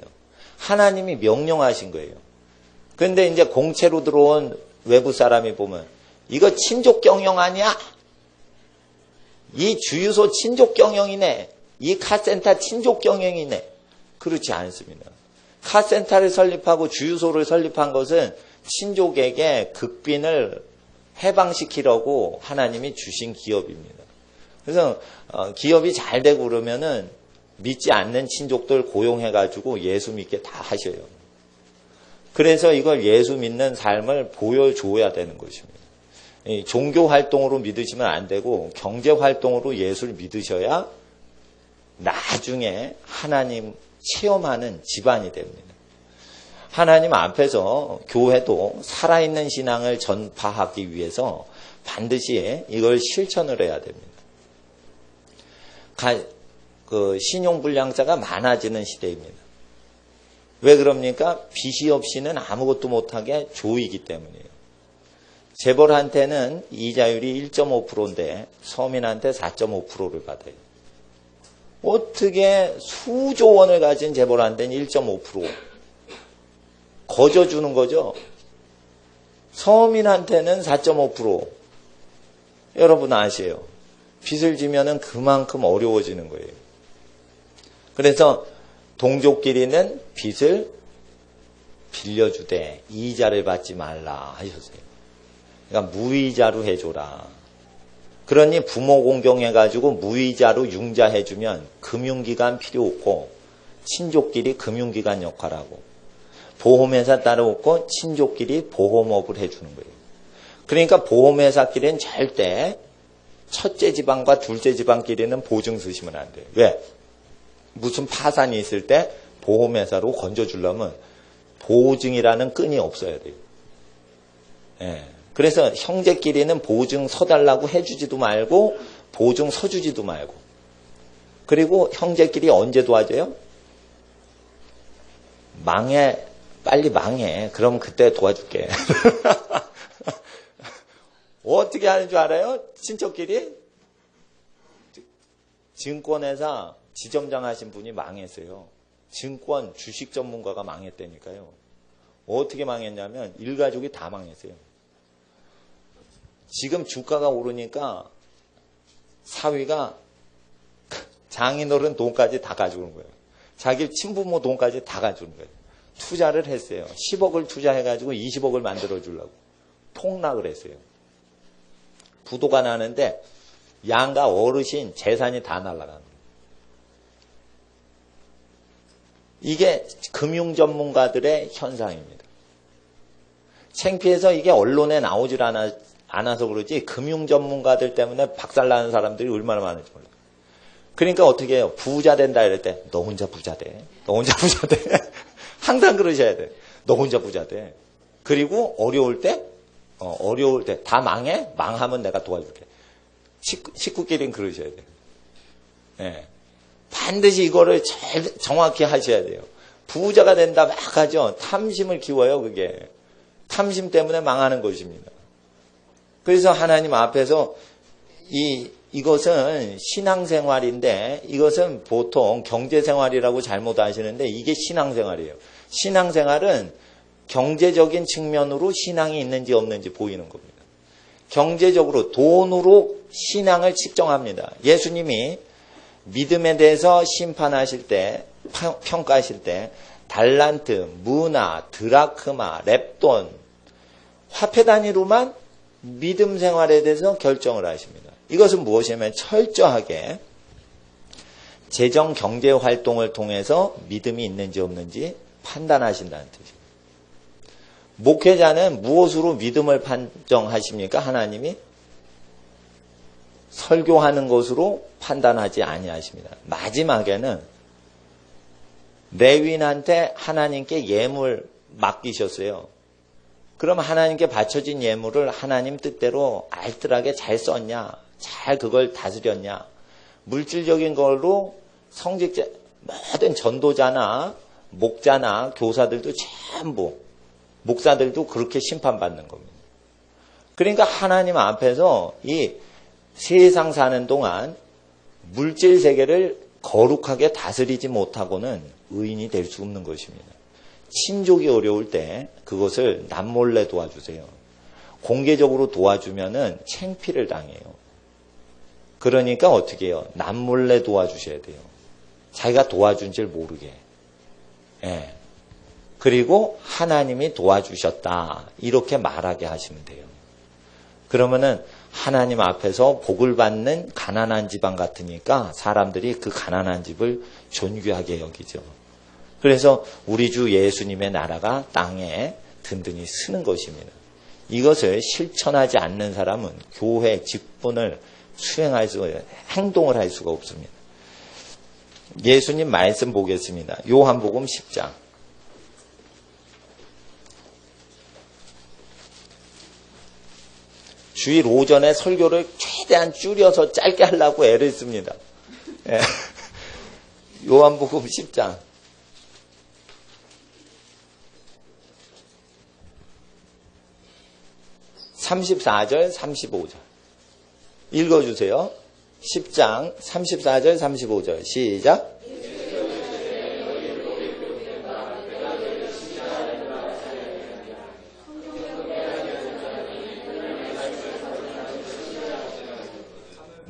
하나님이 명령하신 거예요. 그런데 이제 공채로 들어온 외부 사람이 보면 이거 친족 경영 아니야? 이 주유소 친족 경영이네. 이 카센터 친족 경영이네. 그렇지 않습니다. 카센터를 설립하고 주유소를 설립한 것은 친족에게 극빈을 해방시키려고 하나님이 주신 기업입니다. 그래서 기업이 잘 되고 그러면은 믿지 않는 친족들 고용해가지고 예수 믿게 다 하셔요. 그래서 이걸 예수 믿는 삶을 보여줘야 되는 것입니다. 종교 활동으로 믿으시면 안 되고 경제 활동으로 예수를 믿으셔야 나중에 하나님 체험하는 집안이 됩니다. 하나님 앞에서 교회도 살아있는 신앙을 전파하기 위해서 반드시 이걸 실천을 해야 됩니다. 신용불량자가 많아지는 시대입니다. 왜 그럽니까? 빚이 없이는 아무것도 못하게 조이기 때문이에요. 재벌한테는 이자율이 1.5%인데 서민한테 4.5%를 받아요. 어떻게 수조 원을 가진 재벌한테는 1.5% 거저주는 거죠. 서민한테는 4.5%. 여러분 아세요. 빚을 지면은 그만큼 어려워지는 거예요. 그래서 동족끼리는 빚을 빌려주되 이자를 받지 말라 하셨어요. 그러니까 무이자로 해줘라. 그러니 부모 공경해가지고 무이자로 융자해주면 금융기관 필요 없고 친족끼리 금융기관 역할하고 보험회사 따로 없고 친족끼리 보험업을 해주는 거예요. 그러니까 보험회사끼리는 절대 첫째 지방과 둘째 지방끼리는 보증 쓰시면 안 돼요. 왜? 무슨 파산이 있을 때 보험회사로 건져주려면 보증이라는 끈이 없어야 돼요. 예. 그래서 형제끼리는 보증 서달라고 해주지도 말고 보증 서주지도 말고. 그리고 형제끼리 언제 도와줘요? 망해. 빨리 망해. 그럼 그때 도와줄게. 어떻게 하는 줄 알아요? 친척끼리? 증권회사 지점장 하신 분이 망했어요. 증권 주식 전문가가 망했다니까요. 어떻게 망했냐면 일가족이 다 망했어요. 지금 주가가 오르니까 사위가 장인어른 돈까지 다 가져오는 거예요. 자기 친부모 돈까지 다 가져오는 거예요. 투자를 했어요. 10억을 투자해가지고 20억을 만들어주려고 폭락을 했어요. 부도가 나는데 양가 어르신 재산이 다 날아가는 거예요. 이게 금융 전문가들의 현상입니다. 창피해서 이게 언론에 나오질 않아서 그러지 금융 전문가들 때문에 박살나는 사람들이 얼마나 많은지 몰라요. 그러니까 어떻게 해요? 부자 된다 이럴 때 너 혼자 부자 돼. 너 혼자 부자 돼. 항상 그러셔야 돼. 너 혼자 부자 돼. 그리고 어려울 때 다 망해? 망하면 내가 도와줄게. 식구끼리는 그러셔야 돼요. 네. 반드시 이거를 정확히 하셔야 돼요. 부자가 된다 막 하죠. 탐심을 키워요, 그게. 탐심 때문에 망하는 것입니다. 그래서 하나님 앞에서 이것은 신앙생활인데 이것은 보통 경제생활이라고 잘못 아시는데 이게 신앙생활이에요. 신앙생활은 경제적인 측면으로 신앙이 있는지 없는지 보이는 겁니다. 경제적으로 돈으로 신앙을 측정합니다. 예수님이 믿음에 대해서 심판하실 때 평가하실 때 달란트, 무나, 드라크마, 렙돈 화폐 단위로만 믿음 생활에 대해서 결정을 하십니다. 이것은 무엇이냐면 철저하게 재정 경제 활동을 통해서 믿음이 있는지 없는지 판단하신다는 뜻입니다. 목회자는 무엇으로 믿음을 판정하십니까? 하나님이 설교하는 것으로 판단하지 아니하십니다. 마지막에는 레위인한테 하나님께 예물 맡기셨어요. 그럼 하나님께 바쳐진 예물을 하나님 뜻대로 알뜰하게 잘 썼냐? 잘 그걸 다스렸냐? 물질적인 걸로 성직자, 모든 전도자나 목자나 교사들도 전부 목사들도 그렇게 심판받는 겁니다. 그러니까 하나님 앞에서 이 세상 사는 동안 물질 세계를 거룩하게 다스리지 못하고는 의인이 될 수 없는 것입니다. 친족이 어려울 때 그것을 남몰래 도와주세요. 공개적으로 도와주면은 창피를 당해요. 그러니까 어떻게 해요? 남몰래 도와주셔야 돼요. 자기가 도와준 줄 모르게. 예. 그리고 하나님이 도와주셨다. 이렇게 말하게 하시면 돼요. 그러면은 하나님 앞에서 복을 받는 가난한 집안 같으니까 사람들이 그 가난한 집을 존귀하게 여기죠. 그래서 우리 주 예수님의 나라가 땅에 든든히 서는 것입니다. 이것을 실천하지 않는 사람은 교회 직분을 수행할 수, 행동을 할 수가 없습니다. 예수님 말씀 보겠습니다. 요한복음 10장. 주일 오전에 설교를 최대한 줄여서 짧게 하려고 애를 씁니다. 예. 요한복음 10장. 34절, 35절. 읽어주세요. 10장 34절 35절 시작.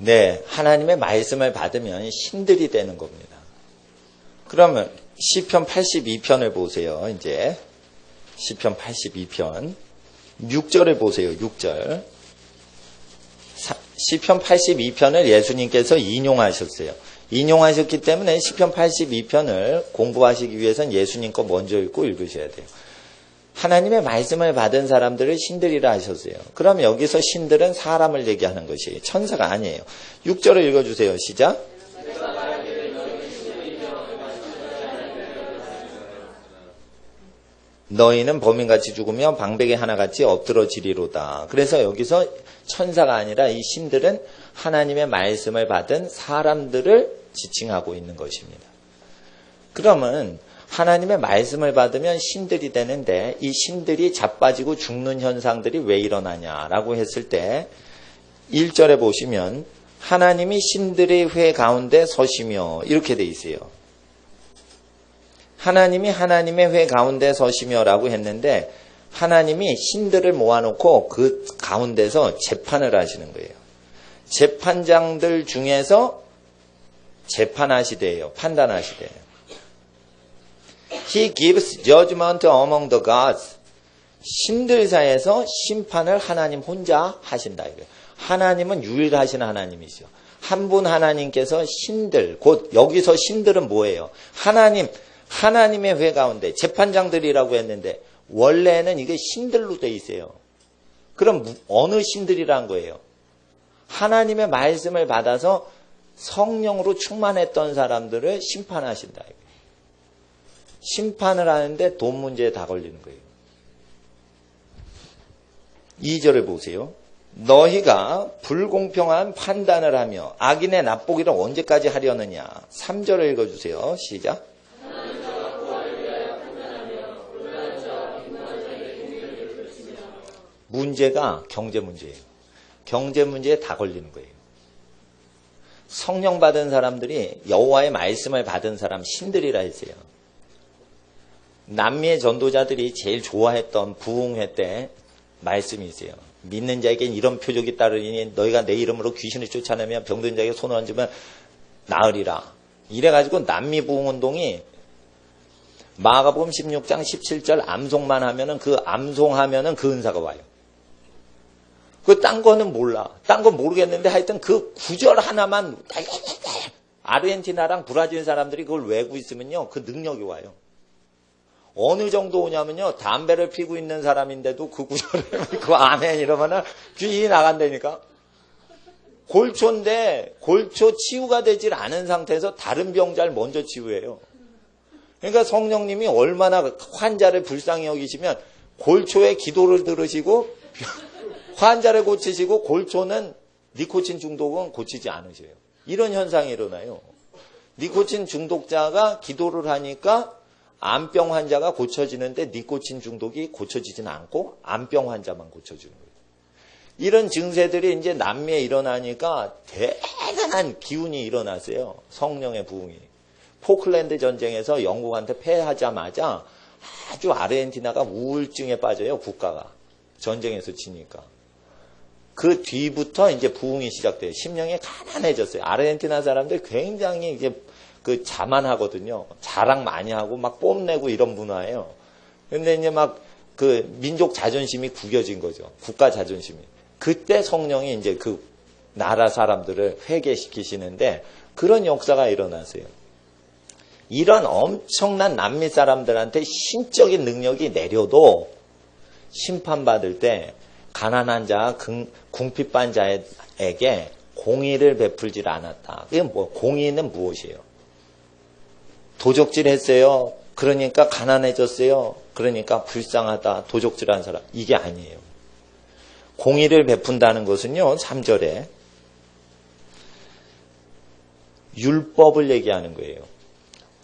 네, 하나님의 말씀을 받으면 신들이 되는 겁니다. 그러면 시편 82편을 보세요. 이제 시편 82편 6절을 보세요. 6절. 시편 82편을 예수님께서 인용하셨어요. 인용하셨기 때문에 시편 82편을 공부하시기 위해서는 예수님 거 먼저 읽고 읽으셔야 돼요. 하나님의 말씀을 받은 사람들을 신들이라 하셨어요. 그럼 여기서 신들은 사람을 얘기하는 것이에요. 천사가 아니에요. 6절을 읽어주세요. 시작. 너희는 범인같이 죽으며 방백의 하나같이 엎드러지리로다. 그래서 여기서 천사가 아니라 이 신들은 하나님의 말씀을 받은 사람들을 지칭하고 있는 것입니다. 그러면 하나님의 말씀을 받으면 신들이 되는데 이 신들이 자빠지고 죽는 현상들이 왜 일어나냐라고 했을 때 1절에 보시면 하나님이 신들의 회 가운데 서시며 이렇게 돼 있어요. 하나님이 하나님의 회 가운데 서시며라고 했는데 하나님이 신들을 모아놓고 그 가운데서 재판을 하시는 거예요. 재판장들 중에서 재판하시대요. 판단하시대요. He gives judgment among the gods. 신들 사이에서 심판을 하나님 혼자 하신다. 이거예요. 하나님은 유일하신 하나님이죠. 한 분 하나님께서 신들, 곧 여기서 신들은 뭐예요? 하나님의 회 가운데 재판장들이라고 했는데 원래는 이게 신들로 돼 있어요. 그럼 어느 신들이란 거예요? 하나님의 말씀을 받아서 성령으로 충만했던 사람들을 심판하신다. 심판을 하는데 돈 문제에 다 걸리는 거예요. 2절을 보세요. 너희가 불공평한 판단을 하며 악인의 납보기를 언제까지 하려느냐. 3절을 읽어주세요. 시작. 문제가 경제 문제예요. 경제 문제에 다 걸리는 거예요. 성령 받은 사람들이 여호와의 말씀을 받은 사람 신들이라 했어요. 남미의 전도자들이 제일 좋아했던 부흥회 때 말씀이 있어요. 믿는 자에겐 이런 표적이 따르니 너희가 내 이름으로 귀신을 쫓아내면 병든 자에게 손을 얹으면 나으리라. 이래가지고 남미 부흥운동이 마가복음 16장 17절 암송만 하면은 그 암송하면은 그 은사가 와요. 그 딴 거는 몰라. 딴 건 모르겠는데 하여튼 그 구절 하나만 아르헨티나랑 브라질 사람들이 그걸 외우고 있으면요. 그 능력이 와요. 어느 정도 오냐면요. 담배를 피고 있는 사람인데도 그 구절을 그 아멘 이러면은 귀신이 나간다니까. 골초인데 골초 치유가 되질 않은 상태에서 다른 병자를 먼저 치유해요. 그러니까 성령님이 얼마나 환자를 불쌍히 여기시면 골초에 기도를 들으시고 환자를 고치시고 골초는 니코틴 중독은 고치지 않으셔요. 이런 현상이 일어나요. 니코틴 중독자가 기도를 하니까 암병 환자가 고쳐지는데 니코틴 중독이 고쳐지지는 않고 암병 환자만 고쳐지는 거예요. 이런 증세들이 이제 남미에 일어나니까 대단한 기운이 일어났어요. 성령의 부흥이. 포클랜드 전쟁에서 영국한테 패하자마자 아주 아르헨티나가 우울증에 빠져요. 국가가. 전쟁에서 지니까. 그 뒤부터 이제 부흥이 시작돼요. 심령이 가난해졌어요. 아르헨티나 사람들 굉장히 이제 그 자만하거든요. 자랑 많이 하고 막 뽐내고 이런 문화예요. 근데 이제 막 그 민족 자존심이 구겨진 거죠. 국가 자존심이. 그때 성령이 이제 그 나라 사람들을 회개시키시는데 그런 역사가 일어났어요. 이런 엄청난 남미 사람들한테 신적인 능력이 내려도 심판받을 때 가난한 자, 궁핍한 자에게 공의를 베풀질 않았다. 그게 뭐, 공의는 무엇이에요? 도적질 했어요. 그러니까 가난해졌어요. 그러니까 불쌍하다. 도적질한 사람. 이게 아니에요. 공의를 베푼다는 것은요. 3절에 율법을 얘기하는 거예요.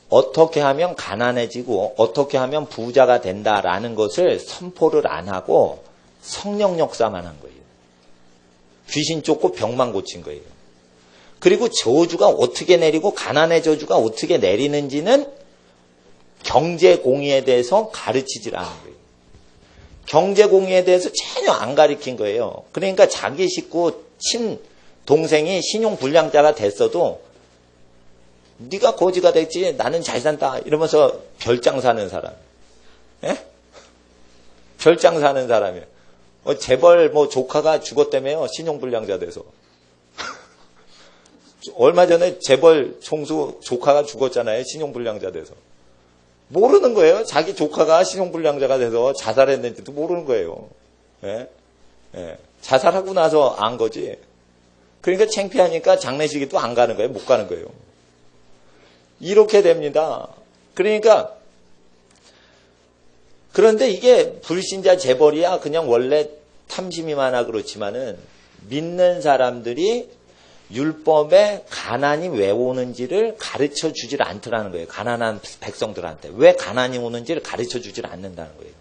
어떻게 하면 가난해지고 어떻게 하면 부자가 된다라는 것을 선포를 안 하고 성령 역사만 한 거예요. 귀신 쫓고 병만 고친 거예요. 그리고 저주가 어떻게 내리고 가난의 저주가 어떻게 내리는지는 경제 공의에 대해서 가르치질 않은 거예요. 경제 공의에 대해서 전혀 안 가르친 거예요. 그러니까 자기 식구 친동생이 신용불량자가 됐어도 네가 거지가 됐지 나는 잘 산다 이러면서 별장 사는 사람. 예? 별장 사는 사람이에요. 재벌 조카가 죽었다며요. 신용불량자 돼서. 얼마 전에 재벌 총수 조카가 죽었잖아요. 신용불량자 돼서. 모르는 거예요. 자기 조카가 신용불량자가 돼서 자살했는지도 모르는 거예요. 예? 예. 자살하고 나서 안 거지. 그러니까 창피하니까 장례식에도 안 가는 거예요. 못 가는 거예요. 이렇게 됩니다. 그러니까 그런데 이게 불신자 재벌이야 그냥 원래 탐심이 많아 그렇지만은 믿는 사람들이 율법에 가난이 왜 오는지를 가르쳐 주질 않더라는 거예요. 가난한 백성들한테. 왜 가난이 오는지를 가르쳐 주질 않는다는 거예요.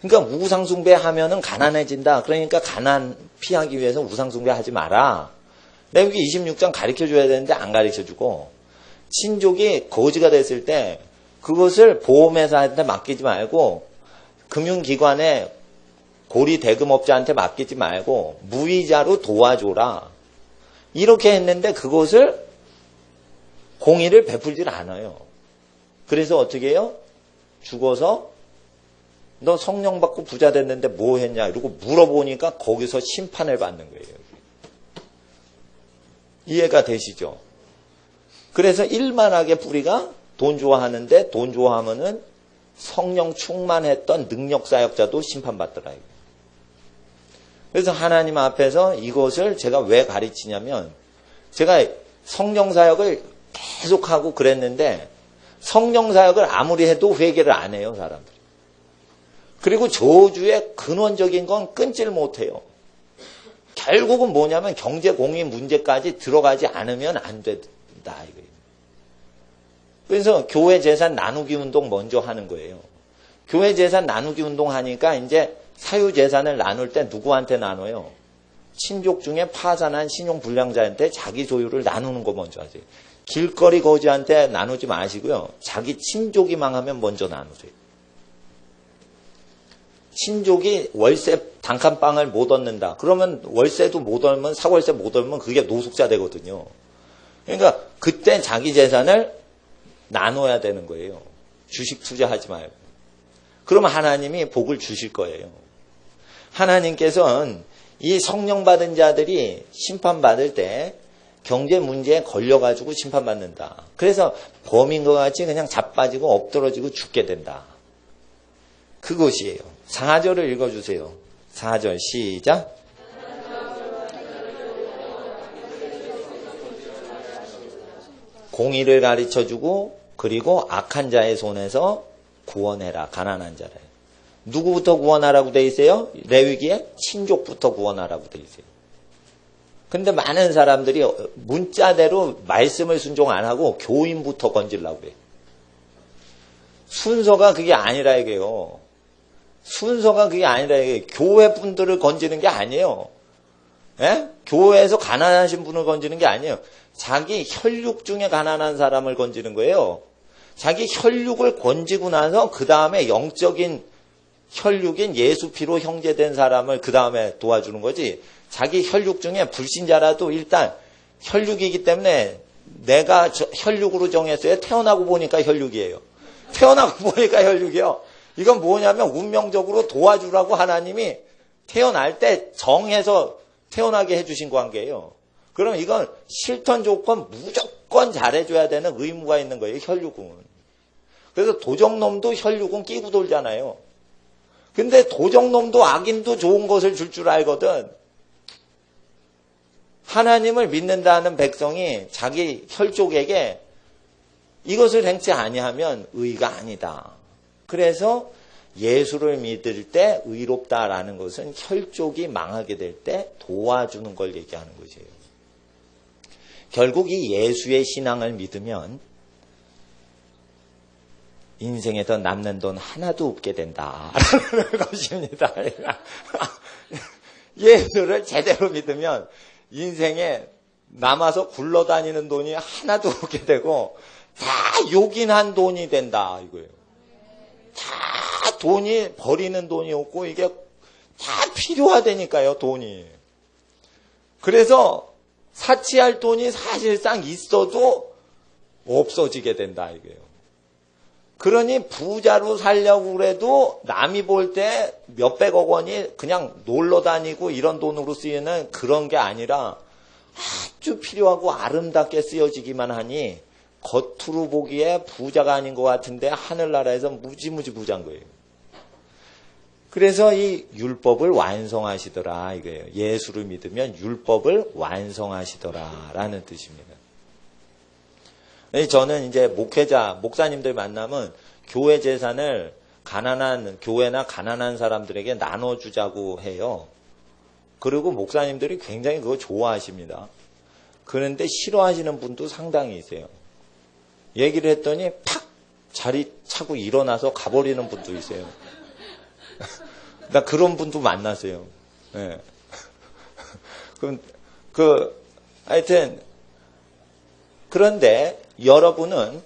그러니까 우상숭배 하면은 가난해진다. 그러니까 가난 피하기 위해서 우상숭배 하지 마라. 레위기 26장 가르쳐 줘야 되는데 안 가르쳐 주고 친족이 거지가 됐을 때 그것을 보험회사한테 맡기지 말고 금융기관에 고리 대금업자한테 맡기지 말고 무이자로 도와줘라. 이렇게 했는데 그것을 공의를 베풀질 않아요. 그래서 어떻게 해요? 죽어서 너 성령 받고 부자 됐는데 뭐 했냐 이러고 물어보니까 거기서 심판을 받는 거예요. 이해가 되시죠? 그래서 일만하게 뿌리가 돈 좋아하는데 돈 좋아하면은 성령 충만했던 능력사역자도 심판받더라. 그래서 하나님 앞에서 이것을 제가 왜 가르치냐면 제가 성령사역을 계속하고 그랬는데 성령사역을 아무리 해도 회개를 안 해요. 사람들이. 그리고 저주의 근원적인 건 끊질 못해요. 결국은 뭐냐면 경제공의 문제까지 들어가지 않으면 안 된다. 이거예요. 그래서 교회 재산 나누기 운동 먼저 하는 거예요. 교회 재산 나누기 운동 하니까 이제 사유 재산을 나눌 때 누구한테 나눠요? 친족 중에 파산한 신용불량자한테 자기 소유를 나누는 거 먼저 하세요. 길거리 거지한테 나누지 마시고요. 자기 친족이 망하면 먼저 나누세요. 친족이 월세 단칸방을 못 얻는다. 그러면 월세도 못 얻으면 사월세 못 얻으면 그게 노숙자 되거든요. 그러니까 그때 자기 재산을 나눠야 되는 거예요. 주식 투자하지 말고. 그러면 하나님이 복을 주실 거예요. 하나님께서는 이 성령 받은 자들이 심판받을 때 경제 문제에 걸려가지고 심판받는다. 그래서 범인과 같이 그냥 자빠지고 엎드러지고 죽게 된다. 그것이에요. 4절을 읽어주세요. 4절 시작. 공의를 가르쳐주고 그리고 악한 자의 손에서 구원해라. 가난한 자를. 누구부터 구원하라고 돼 있어요? 레위기에 친족부터 구원하라고 돼 있어요. 근데 많은 사람들이 문자대로 말씀을 순종 안 하고 교인부터 건지려고 해요. 순서가 그게 아니라 이게요. 순서가 그게 아니라 이게 교회 분들을 건지는 게 아니에요. 예? 교회에서 가난하신 분을 건지는 게 아니에요. 자기 혈육 중에 가난한 사람을 건지는 거예요. 자기 혈육을 건지고 나서 그 다음에 영적인 혈육인 예수 피로 형제된 사람을 그 다음에 도와주는 거지. 자기 혈육 중에 불신자라도 일단 혈육이기 때문에 내가 혈육으로 정했어요. 태어나고 보니까 혈육이에요. 태어나고 보니까 혈육이요. 이건 뭐냐면 운명적으로 도와주라고 하나님이 태어날 때 정해서 태어나게 해주신 관계예요. 그럼 이건 실천 조건 무조건 잘해줘야 되는 의무가 있는 거예요. 혈육은. 그래서 도적놈도 혈육은 끼고 돌잖아요. 근데 도적놈도 악인도 좋은 것을 줄 줄 알거든. 하나님을 믿는다는 백성이 자기 혈족에게 이것을 행치 아니하면 의가 아니다. 그래서 예수를 믿을 때 의롭다라는 것은 혈족이 망하게 될 때 도와주는 걸 얘기하는 것이에요. 결국 이 예수의 신앙을 믿으면 인생에서 남는 돈 하나도 없게 된다라는 것입니다. 예수를 제대로 믿으면 인생에 남아서 굴러다니는 돈이 하나도 없게 되고 다 요긴한 돈이 된다 이거예요. 다 돈이 버리는 돈이 없고 이게 다 필요하다니까요, 돈이. 그래서 사치할 돈이 사실상 있어도 없어지게 된다 이거예요. 그러니 부자로 살려고 그래도 남이 볼 때 몇백억 원이 그냥 놀러 다니고 이런 돈으로 쓰이는 그런 게 아니라 아주 필요하고 아름답게 쓰여지기만 하니 겉으로 보기에 부자가 아닌 것 같은데 하늘나라에서 무지무지 부자인 거예요. 그래서 이 율법을 완성하시더라 이거예요. 예수를 믿으면 율법을 완성하시더라 라는 뜻입니다. 저는 이제 목사님들 만나면 교회 재산을 가난한 교회나 가난한 사람들에게 나눠주자고 해요. 그리고 목사님들이 굉장히 그거 좋아하십니다. 그런데 싫어하시는 분도 상당히 있어요. 얘기를 했더니 팍 자리 차고 일어나서 가버리는 분도 있어요. 나 그런 분도 만났어요. 네. 하여튼 그런데 여러분은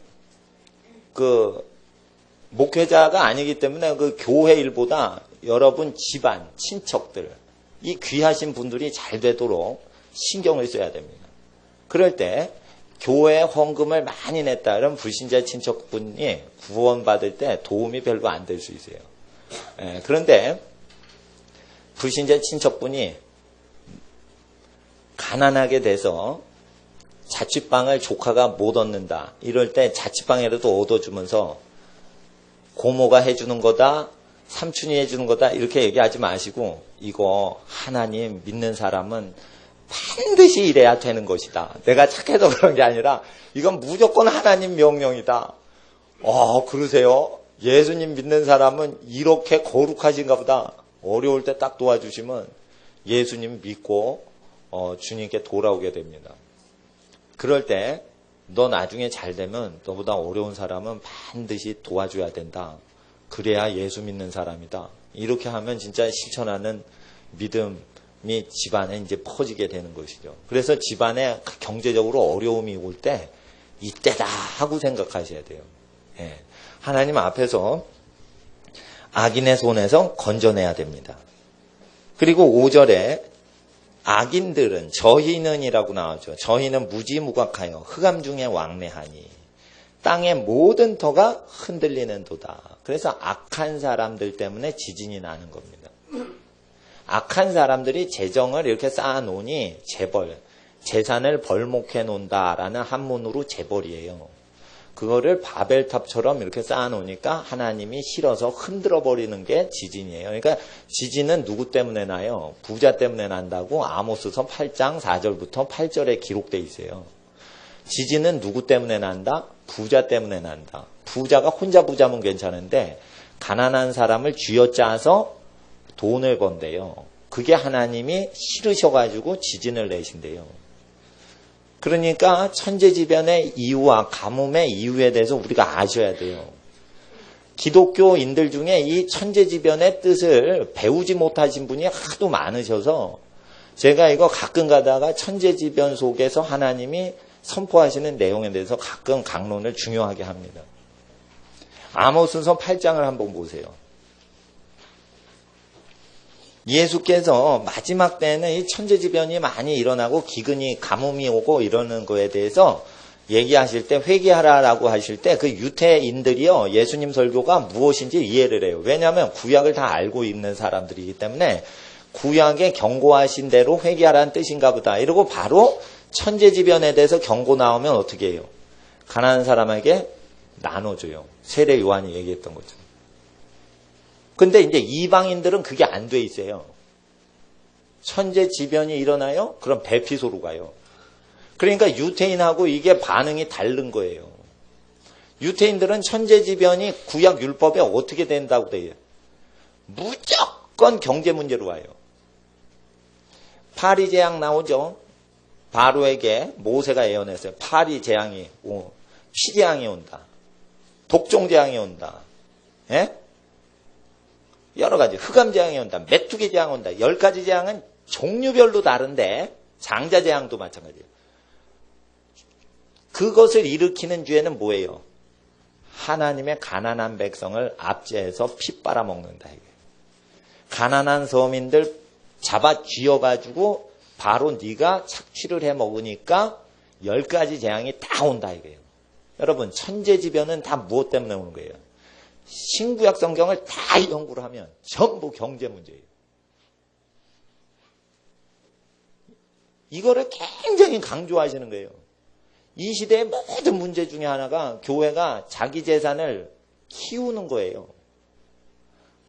목회자가 아니기 때문에 그 교회 일보다 여러분 집안, 친척들, 이 귀하신 분들이 잘 되도록 신경을 써야 됩니다. 그럴 때 교회 헌금을 많이 냈다 그러면 불신자 친척분이 구원받을 때 도움이 별로 안 될 수 있어요. 그런데 불신자 친척분이 가난하게 돼서 자취방을 조카가 못 얻는다. 이럴 때 자취방이라도 얻어주면서 고모가 해주는 거다, 삼촌이 해주는 거다 이렇게 얘기하지 마시고 이거 하나님 믿는 사람은 반드시 이래야 되는 것이다. 내가 착해서 그런 게 아니라 이건 무조건 하나님 명령이다. 그러세요? 예수님 믿는 사람은 이렇게 거룩하신가 보다. 어려울 때 딱 도와주시면 예수님 믿고 주님께 돌아오게 됩니다. 그럴 때 너 나중에 잘 되면 너보다 어려운 사람은 반드시 도와줘야 된다. 그래야 예수 믿는 사람이다. 이렇게 하면 진짜 실천하는 믿음이 집안에 이제 퍼지게 되는 것이죠. 그래서 집안에 경제적으로 어려움이 올 때 이때다 하고 생각하셔야 돼요. 하나님 앞에서 악인의 손에서 건져내야 됩니다. 그리고 5절에 악인들은 저희는이라고 나오죠. 저희는 무지무각하여 흑암 중에 왕래하니 땅의 모든 터가 흔들리는 도다. 그래서 악한 사람들 때문에 지진이 나는 겁니다. 악한 사람들이 재정을 이렇게 쌓아놓으니 재벌, 재산을 벌목해 놓는다라는 한문으로 재벌이에요. 그거를 바벨탑처럼 이렇게 쌓아놓으니까 하나님이 싫어서 흔들어 버리는 게 지진이에요. 그러니까 지진은 누구 때문에 나요? 부자 때문에 난다고 아모스서 8장 4절부터 8절에 기록돼 있어요. 지진은 누구 때문에 난다? 부자 때문에 난다. 부자가 혼자 부자면 괜찮은데 가난한 사람을 쥐어짜서 돈을 번대요. 그게 하나님이 싫으셔가지고 지진을 내신대요. 그러니까 천재지변의 이유와 가뭄의 이유에 대해서 우리가 아셔야 돼요. 기독교인들 중에 이 천재지변의 뜻을 배우지 못하신 분이 하도 많으셔서 제가 이거 가끔 가다가 천재지변 속에서 하나님이 선포하시는 내용에 대해서 가끔 강론을 중요하게 합니다. 아모스서 8장을 한번 보세요. 예수께서 마지막 때는 이 천재지변이 많이 일어나고 기근이 가뭄이 오고 이러는 거에 대해서 얘기하실 때 회개하라라고 하실 때 그 유대인들이요 예수님 설교가 무엇인지 이해를 해요. 왜냐하면 구약을 다 알고 있는 사람들이기 때문에 구약에 경고하신 대로 회개하라는 뜻인가 보다 이러고 바로 천재지변에 대해서 경고 나오면 어떻게 해요? 가난한 사람에게 나눠줘요. 세례 요한이 얘기했던 거죠. 근데 이제 이방인들은 그게 안 돼 있어요. 천재지변이 일어나요? 그럼 배피소로 가요. 그러니까 유태인하고 이게 반응이 다른 거예요. 유태인들은 천재지변이 구약 율법에 어떻게 된다고 돼요? 무조건 경제 문제로 와요. 파리 재앙 나오죠. 바로에게 모세가 예언했어요. 파리 재앙이 피재앙이 온다. 독종 재앙이 온다. 예? 여러 가지 흑암 재앙이 온다. 메뚜기 재앙이 온다. 10가지 재앙은 종류별로 다른데 장자 재앙도 마찬가지예요. 그것을 일으키는 죄는 뭐예요? 하나님의 가난한 백성을 압제해서 피 빨아먹는다. 이게. 가난한 서민들 잡아 쥐어가지고 바로 네가 착취를 해 먹으니까 10가지 재앙이 다 온다 이거예요. 여러분 천재지변은 다 무엇 때문에 오는 거예요? 신구약 성경을 다 연구를 하면 전부 경제 문제예요. 이거를 굉장히 강조하시는 거예요. 이 시대의 모든 문제 중에 하나가 교회가 자기 재산을 키우는 거예요.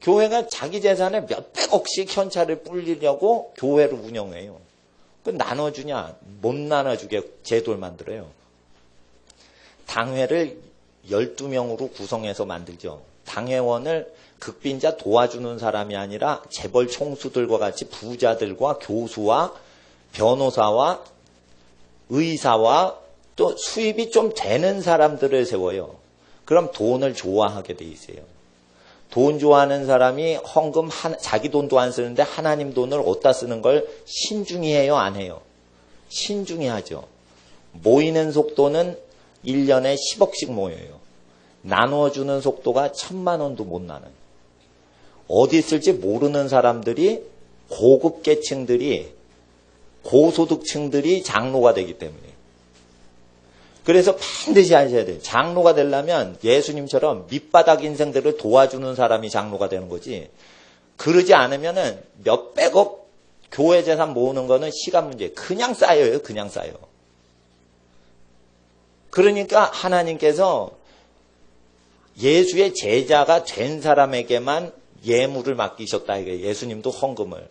교회가 자기 재산을 몇백억씩 현찰을 불리려고 교회를 운영해요. 그 나눠주냐? 못 나눠주게 제도를 만들어요. 당회를 12명으로 구성해서 만들죠. 당회원을 극빈자 도와주는 사람이 아니라 재벌 총수들과 같이 부자들과 교수와 변호사와 의사와 또 수입이 좀 되는 사람들을 세워요. 그럼 돈을 좋아하게 돼 있어요. 돈 좋아하는 사람이 헌금 자기 돈도 안 쓰는데 하나님 돈을 어디다 쓰는 걸 신중히 해요, 안 해요? 신중히 하죠. 모이는 속도는 1년에 10억씩 모여요. 나누어주는 속도가 1000만 원도 못 나는. 어디 쓸지 모르는 사람들이 고급 계층들이 고소득층들이 장로가 되기 때문에. 그래서 반드시 하셔야 돼요. 장로가 되려면 예수님처럼 밑바닥 인생들을 도와주는 사람이 장로가 되는 거지. 그러지 않으면은 몇백억 교회 재산 모으는 거는 시간 문제. 그냥 쌓여요. 그냥 쌓여. 그러니까 하나님께서 예수의 제자가 된 사람에게만 예물을 맡기셨다. 이게 예수님도 헌금을.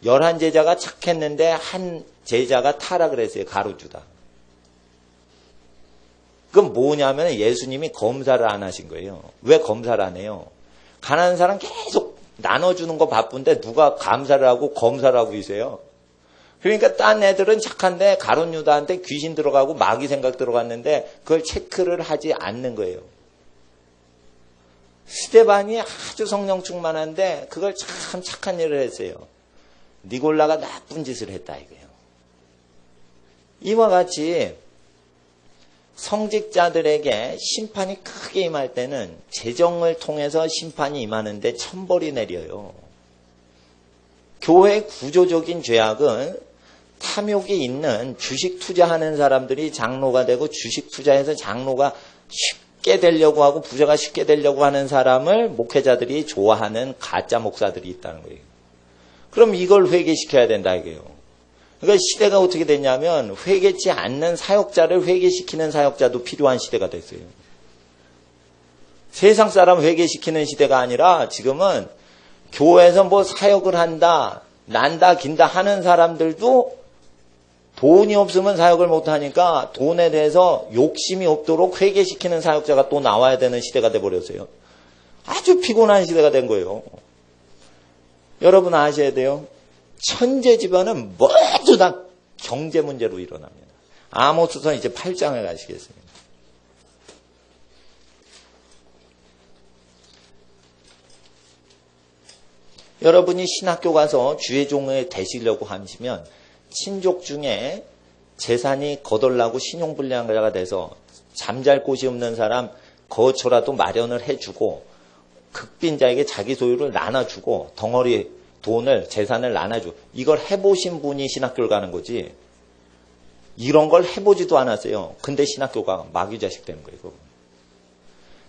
11제자가 착했는데 한 제자가 타락을 했어요. 가로주다. 그건 뭐냐면 예수님이 검사를 안 하신 거예요. 왜 검사를 안 해요? 가난한 사람 계속 나눠주는 거 바쁜데 누가 감사를 하고 검사를 하고 있어요. 그러니까 딴 애들은 착한데 가롯유다한테 귀신 들어가고 마귀 생각 들어갔는데 그걸 체크를 하지 않는 거예요. 스데반이 아주 성령 충만한데 그걸 참 착한 일을 했어요. 니골라가 나쁜 짓을 했다 이거예요. 이와 같이 성직자들에게 심판이 크게 임할 때는 재정을 통해서 심판이 임하는데 천벌이 내려요. 교회의 구조적인 죄악은 탐욕이 있는 주식 투자하는 사람들이 장로가 되고 주식 투자해서 장로가 쉽게 되려고 하고 부자가 쉽게 되려고 하는 사람을 목회자들이 좋아하는 가짜 목사들이 있다는 거예요. 그럼 이걸 회개시켜야 된다 이거예요. 그러니까 시대가 어떻게 됐냐면 회개치 않는 사역자를 회개시키는 사역자도 필요한 시대가 됐어요. 세상 사람 회개시키는 시대가 아니라 지금은 교회에서 뭐 사역을 한다, 난다, 긴다 하는 사람들도 돈이 없으면 사역을 못하니까 돈에 대해서 욕심이 없도록 회개시키는 사역자가 또 나와야 되는 시대가 돼버렸어요. 아주 피곤한 시대가 된 거예요. 여러분 아셔야 돼요. 천재 집안은 모두 다 경제 문제로 일어납니다. 아모스서 이제 8장에 가시겠습니다. 여러분이 신학교 가서 주의 종을 되시려고 하시면 친족 중에 재산이 거덜나고 신용불량자가 돼서 잠잘 곳이 없는 사람 거처라도 마련을 해주고 극빈자에게 자기 소유를 나눠주고 덩어리 돈을 재산을 나눠주고 이걸 해보신 분이 신학교를 가는 거지 이런 걸 해보지도 않았어요. 근데 신학교가 마귀자식 되는 거예요.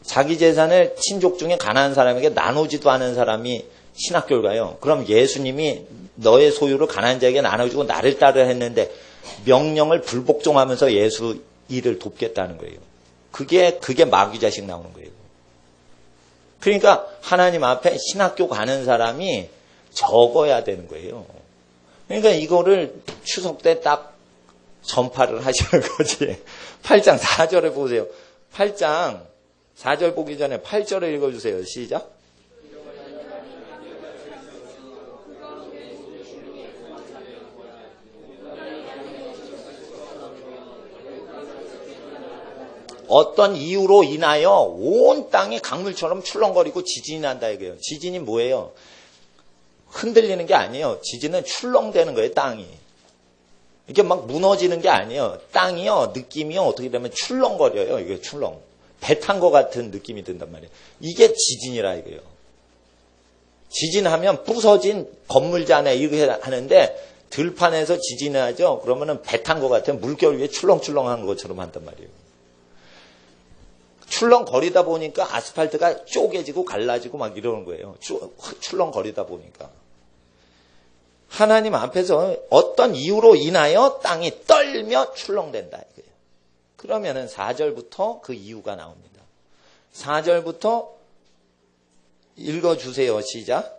자기 재산을 친족 중에 가난한 사람에게 나누지도 않은 사람이 신학교를 가요. 그럼 예수님이 너의 소유를 가난한 자에게 나눠주고 나를 따르라 했는데 명령을 불복종하면서 예수 일을 돕겠다는 거예요. 그게 마귀자식 나오는 거예요. 그러니까 하나님 앞에 신학교 가는 사람이 적어야 되는 거예요. 그러니까 이거를 추석 때 딱 전파를 하시는 거지. 8장 4절에 보세요. 8장 4절 보기 전에 8절을 읽어주세요. 시작. 어떤 이유로 인하여 온 땅이 강물처럼 출렁거리고 지진이 난다 이거예요. 지진이 뭐예요? 흔들리는 게 아니에요. 지진은 출렁대는 거예요, 땅이. 이게 막 무너지는 게 아니에요. 땅이요, 느낌이요, 어떻게 되면 출렁거려요. 이게 출렁. 배 탄 것 같은 느낌이 든단 말이에요. 이게 지진이라 이거예요. 지진하면 부서진 건물자네 이렇게 하는데 들판에서 지진을 하죠. 그러면은 배 탄 것 같은 물결 위에 출렁출렁한 것처럼 한단 말이에요. 출렁거리다 보니까 아스팔트가 쪼개지고 갈라지고 막 이러는 거예요. 출렁거리다 보니까. 하나님 앞에서 어떤 이유로 인하여 땅이 떨며 출렁댄다 이거예요. 그러면은 4절부터 그 이유가 나옵니다. 4절부터 읽어주세요. 시작.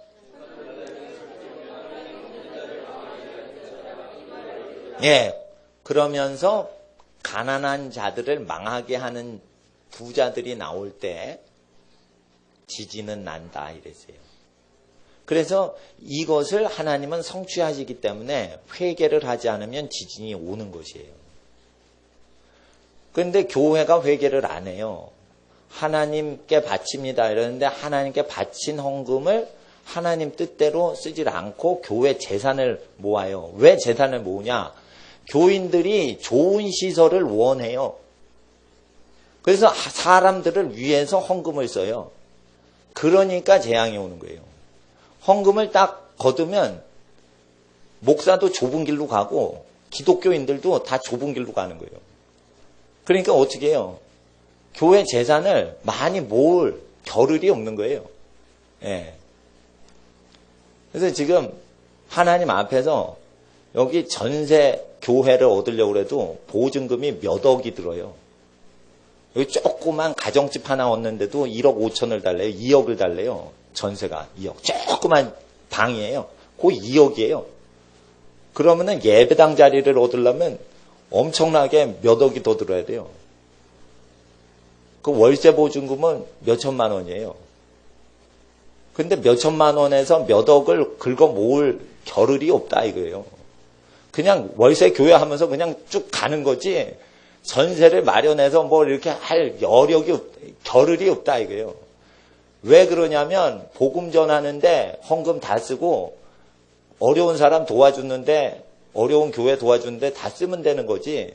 예. 그러면서 가난한 자들을 망하게 하는 부자들이 나올 때 지진은 난다 이랬어요. 그래서 이것을 하나님은 성취하시기 때문에 회개를 하지 않으면 지진이 오는 것이에요. 그런데 교회가 회개를 안 해요. 하나님께 바칩니다 이러는데 하나님께 바친 헌금을 하나님 뜻대로 쓰질 않고 교회 재산을 모아요. 왜 재산을 모으냐? 교인들이 좋은 시설을 원해요. 그래서 사람들을 위해서 헌금을 써요. 그러니까 재앙이 오는 거예요. 헌금을 딱 거두면 목사도 좁은 길로 가고 기독교인들도 다 좁은 길로 가는 거예요. 그러니까 어떻게 해요? 교회 재산을 많이 모을 겨를이 없는 거예요. 예. 그래서 지금 하나님 앞에서 여기 전세 교회를 얻으려고 해도 보증금이 몇 억이 들어요. 여기 조그만 가정집 하나 얻는데도 1억 5천을 달래요. 2억을 달래요. 전세가 2억. 조그만 방이에요. 그 2억이에요. 그러면은 예배당 자리를 얻으려면 엄청나게 몇 억이 더 들어야 돼요. 그 월세 보증금은 몇 천만 원이에요. 근데 몇 천만 원에서 몇 억을 긁어 모을 겨를이 없다 이거예요. 그냥 월세 교회 하면서 그냥 쭉 가는 거지 전세를 마련해서 뭐 이렇게 할 겨를이 없다 이거예요. 왜 그러냐면 복음 전하는데 헌금 다 쓰고 어려운 사람 도와주는데 어려운 교회 도와주는데 다 쓰면 되는 거지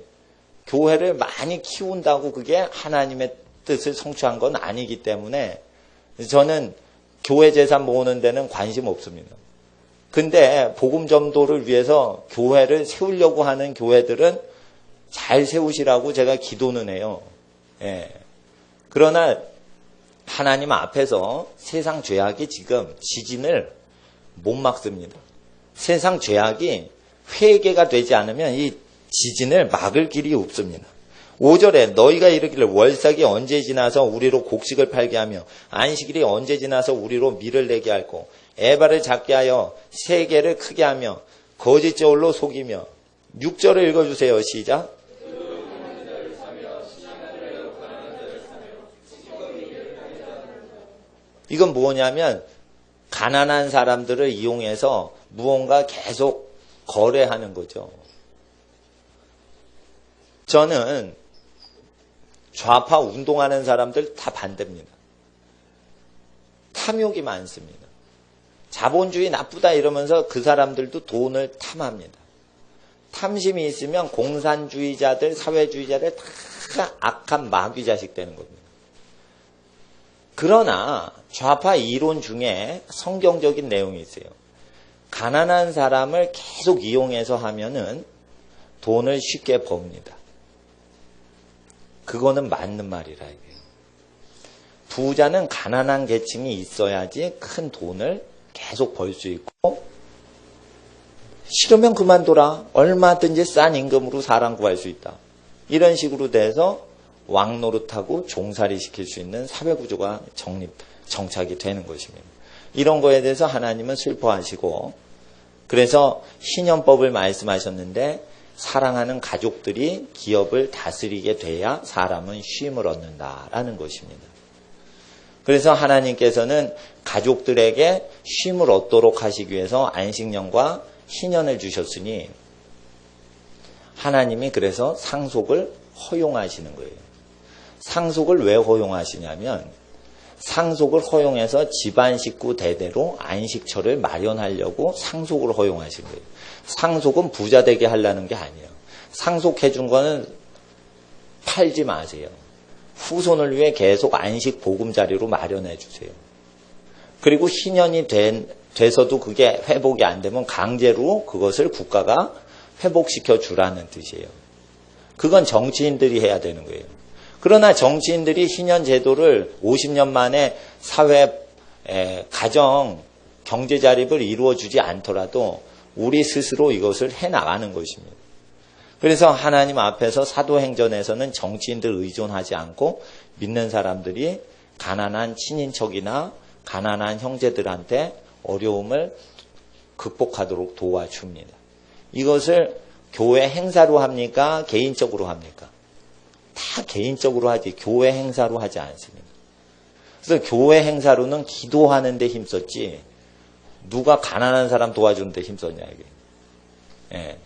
교회를 많이 키운다고 그게 하나님의 뜻을 성취한 건 아니기 때문에 저는 교회 재산 모으는 데는 관심 없습니다. 근데 복음 전도를 위해서 교회를 세우려고 하는 교회들은 잘 세우시라고 제가 기도는 해요. 예. 그러나 하나님 앞에서 세상 죄악이 지금 지진을 못 막습니다. 세상 죄악이 회개가 되지 않으면 이 지진을 막을 길이 없습니다. 5절에 너희가 이르기를 월삭이 언제 지나서 우리로 곡식을 팔게 하며 안식일이 언제 지나서 우리로 밀을 내게 할고 에바를 작게 하여 세계를 크게 하며 거짓 저울로 속이며 6절을 읽어주세요. 시작. 이건 뭐냐면 가난한 사람들을 이용해서 무언가 계속 거래하는 거죠. 저는 좌파 운동하는 사람들 다 반대입니다. 탐욕이 많습니다. 자본주의 나쁘다 이러면서 그 사람들도 돈을 탐합니다. 탐심이 있으면 공산주의자들, 사회주의자들 다 악한 마귀 자식 되는 겁니다. 그러나 좌파 이론 중에 성경적인 내용이 있어요. 가난한 사람을 계속 이용해서 하면은 돈을 쉽게 법니다. 그거는 맞는 말이라 이거예요. 부자는 가난한 계층이 있어야지 큰 돈을 계속 벌 수 있고 싫으면 그만둬라. 얼마든지 싼 임금으로 사람 구할 수 있다. 이런 식으로 돼서 왕노릇하고 종살이 시킬 수 있는 사회구조가 정착이 되는 것입니다. 이런 거에 대해서 하나님은 슬퍼하시고 그래서 신연법을 말씀하셨는데 사랑하는 가족들이 기업을 다스리게 돼야 사람은 쉼을 얻는다라는 것입니다. 그래서 하나님께서는 가족들에게 쉼을 얻도록 하시기 위해서 안식년과 희년을 주셨으니 하나님이 그래서 상속을 허용하시는 거예요. 상속을 왜 허용하시냐면 상속을 허용해서 집안 식구 대대로 안식처를 마련하려고 상속을 허용하신 거예요. 상속은 부자 되게 하려는 게 아니에요. 상속해 준 거는 팔지 마세요. 후손을 위해 계속 안식 보금자리로 마련해 주세요. 그리고 희년이 돼서도 그게 회복이 안 되면 강제로 그것을 국가가 회복시켜 주라는 뜻이에요. 그건 정치인들이 해야 되는 거예요. 그러나 정치인들이 희년 제도를 50년 만에 사회, 가정, 경제 자립을 이루어주지 않더라도 우리 스스로 이것을 해나가는 것입니다. 그래서 하나님 앞에서 사도행전에서는 정치인들 의존하지 않고 믿는 사람들이 가난한 친인척이나 가난한 형제들한테 어려움을 극복하도록 도와줍니다. 이것을 교회 행사로 합니까? 개인적으로 합니까? 다 개인적으로 하지 교회 행사로 하지 않습니다. 그래서 교회 행사로는 기도하는 데 힘썼지 누가 가난한 사람 도와주는 데 힘썼냐 이게. 예.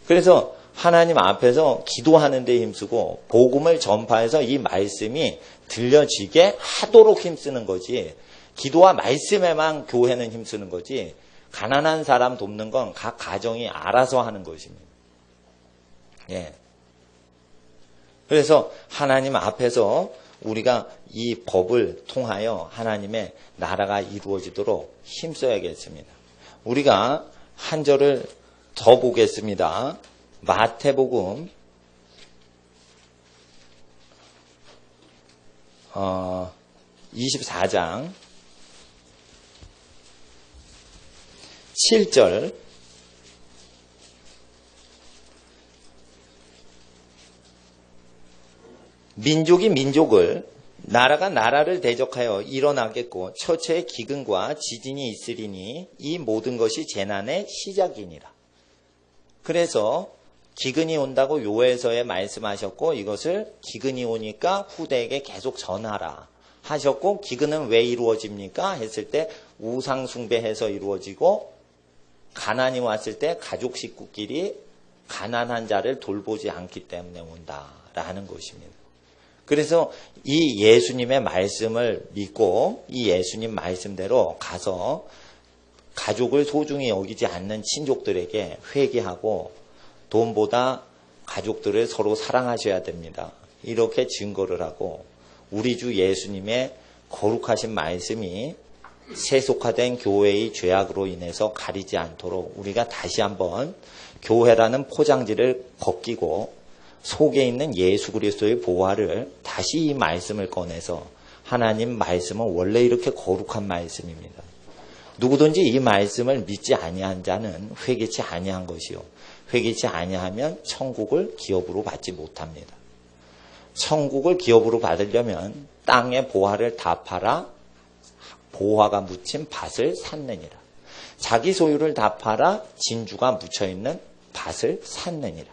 그래서 하나님 앞에서 기도하는 데 힘쓰고 복음을 전파해서 이 말씀이 들려지게 하도록 힘쓰는 거지 기도와 말씀에만 교회는 힘쓰는 거지 가난한 사람 돕는 건 각 가정이 알아서 하는 것입니다. 예. 그래서 하나님 앞에서 우리가 이 법을 통하여 하나님의 나라가 이루어지도록 힘써야겠습니다. 우리가 한 절을 더 보겠습니다. 마태복음 24장 7절 민족이 민족을 나라가 나라를 대적하여 일어나겠고 처처의 기근과 지진이 있으리니 이 모든 것이 재난의 시작이니라. 그래서 기근이 온다고 요에서에 말씀하셨고 이것을 기근이 오니까 후대에게 계속 전하라 하셨고 기근은 왜 이루어집니까? 했을 때 우상 숭배해서 이루어지고 가난이 왔을 때 가족 식구끼리 가난한 자를 돌보지 않기 때문에 온다라는 것입니다. 그래서 이 예수님의 말씀을 믿고 이 예수님 말씀대로 가서 가족을 소중히 여기지 않는 친족들에게 회개하고 돈보다 가족들을 서로 사랑하셔야 됩니다. 이렇게 증거를 하고 우리 주 예수님의 거룩하신 말씀이 세속화된 교회의 죄악으로 인해서 가리지 않도록 우리가 다시 한번 교회라는 포장지를 벗기고 속에 있는 예수 그리스도의 보화를 다시 이 말씀을 꺼내서 하나님 말씀은 원래 이렇게 거룩한 말씀입니다. 누구든지 이 말씀을 믿지 아니한 자는 회개치 아니한 것이요. 회개치 아니하면 천국을 기업으로 받지 못합니다. 천국을 기업으로 받으려면 땅의 보화를 다 팔아 보화가 묻힌 밭을 샀느니라. 자기 소유를 다 팔아 진주가 묻혀있는 밭을 샀느니라.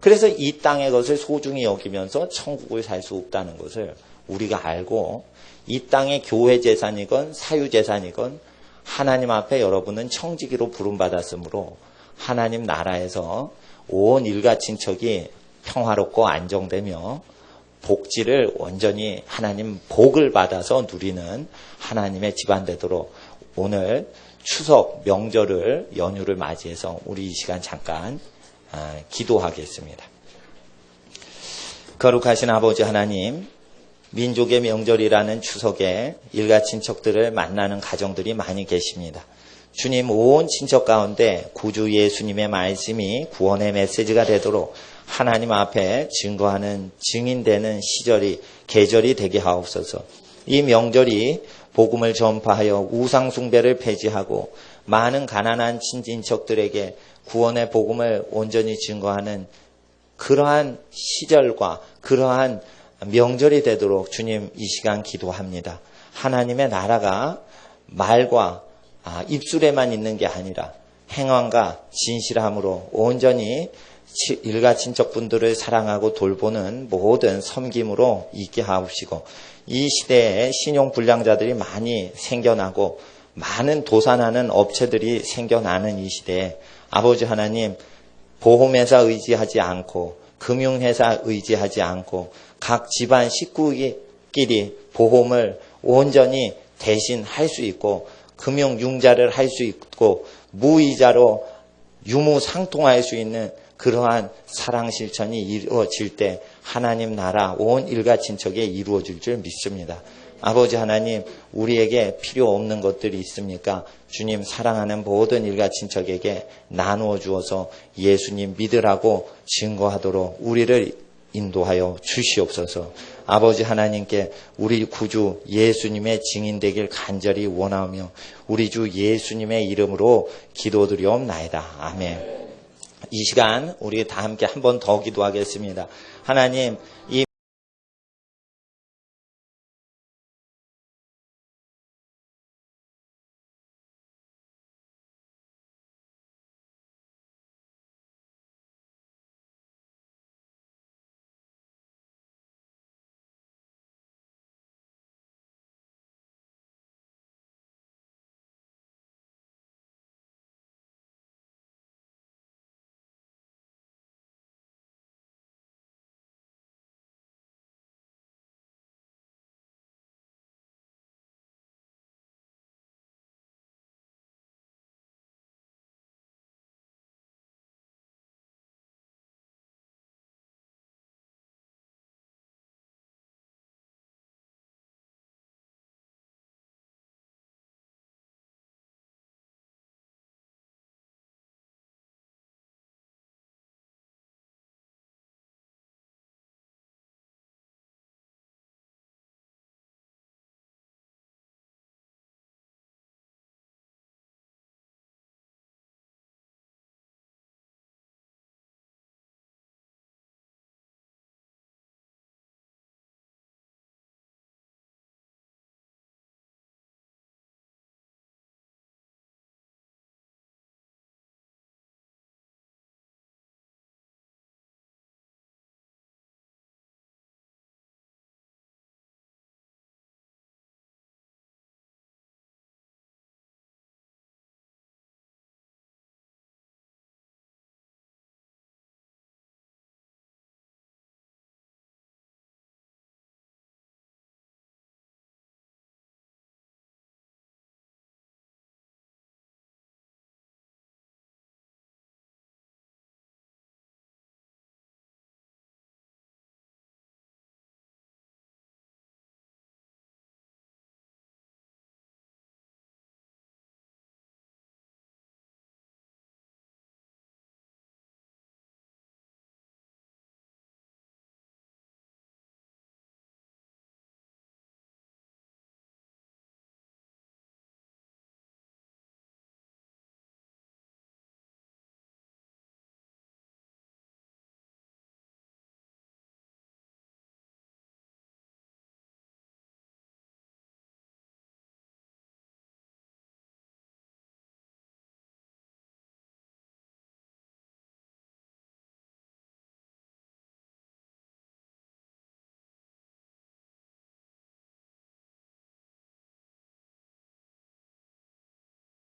그래서 이 땅의 것을 소중히 여기면서 천국을 살 수 없다는 것을 우리가 알고 이 땅의 교회 재산이건 사유 재산이건 하나님 앞에 여러분은 청지기로 부름받았으므로 하나님 나라에서 온 일가 친척이 평화롭고 안정되며 복지를 온전히 하나님 복을 받아서 누리는 하나님의 집안 되도록 오늘 추석 명절을 연휴를 맞이해서 우리 이 시간 잠깐 기도하겠습니다. 거룩하신 아버지 하나님, 민족의 명절이라는 추석에 일가 친척들을 만나는 가정들이 많이 계십니다. 주님, 온 친척 가운데 구주 예수님의 말씀이 구원의 메시지가 되도록 하나님 앞에 증거하는 증인되는 시절이 계절이 되게 하옵소서. 이 명절이 복음을 전파하여 우상 숭배를 폐지하고 많은 가난한 친인척들에게 구원의 복음을 온전히 증거하는 그러한 시절과 그러한 명절이 되도록 주님 이 시간 기도합니다. 하나님의 나라가 말과 입술에만 있는 게 아니라 행함과 진실함으로 온전히 일가 친척분들을 사랑하고 돌보는 모든 섬김으로 있게 하옵시고 이 시대에 신용불량자들이 많이 생겨나고 많은 도산하는 업체들이 생겨나는 이 시대에 아버지 하나님 보험회사 의지하지 않고 금융회사 의지하지 않고 각 집안 식구에게 특길이 보험을 온전히 대신할 수 있고 금융융자를 할 수 있고 무이자로 유무상통할 수 있는 그러한 사랑 실천이 이루어질 때 하나님 나라 온 일가 친척에 이루어질 줄 믿습니다. 아버지 하나님, 우리에게 필요 없는 것들이 있습니까? 주님 사랑하는 모든 일가 친척에게 나누어 주어서 예수님 믿으라고 증거하도록 우리를 인도하여 주시옵소서. 아버지 하나님께 우리 구주 예수님의 증인 되길 간절히 원하며 우리 주 예수님의 이름으로 기도드리옵나이다. 아멘. 이 시간 우리 다 함께 한 번 더 기도하겠습니다. 하나님, 이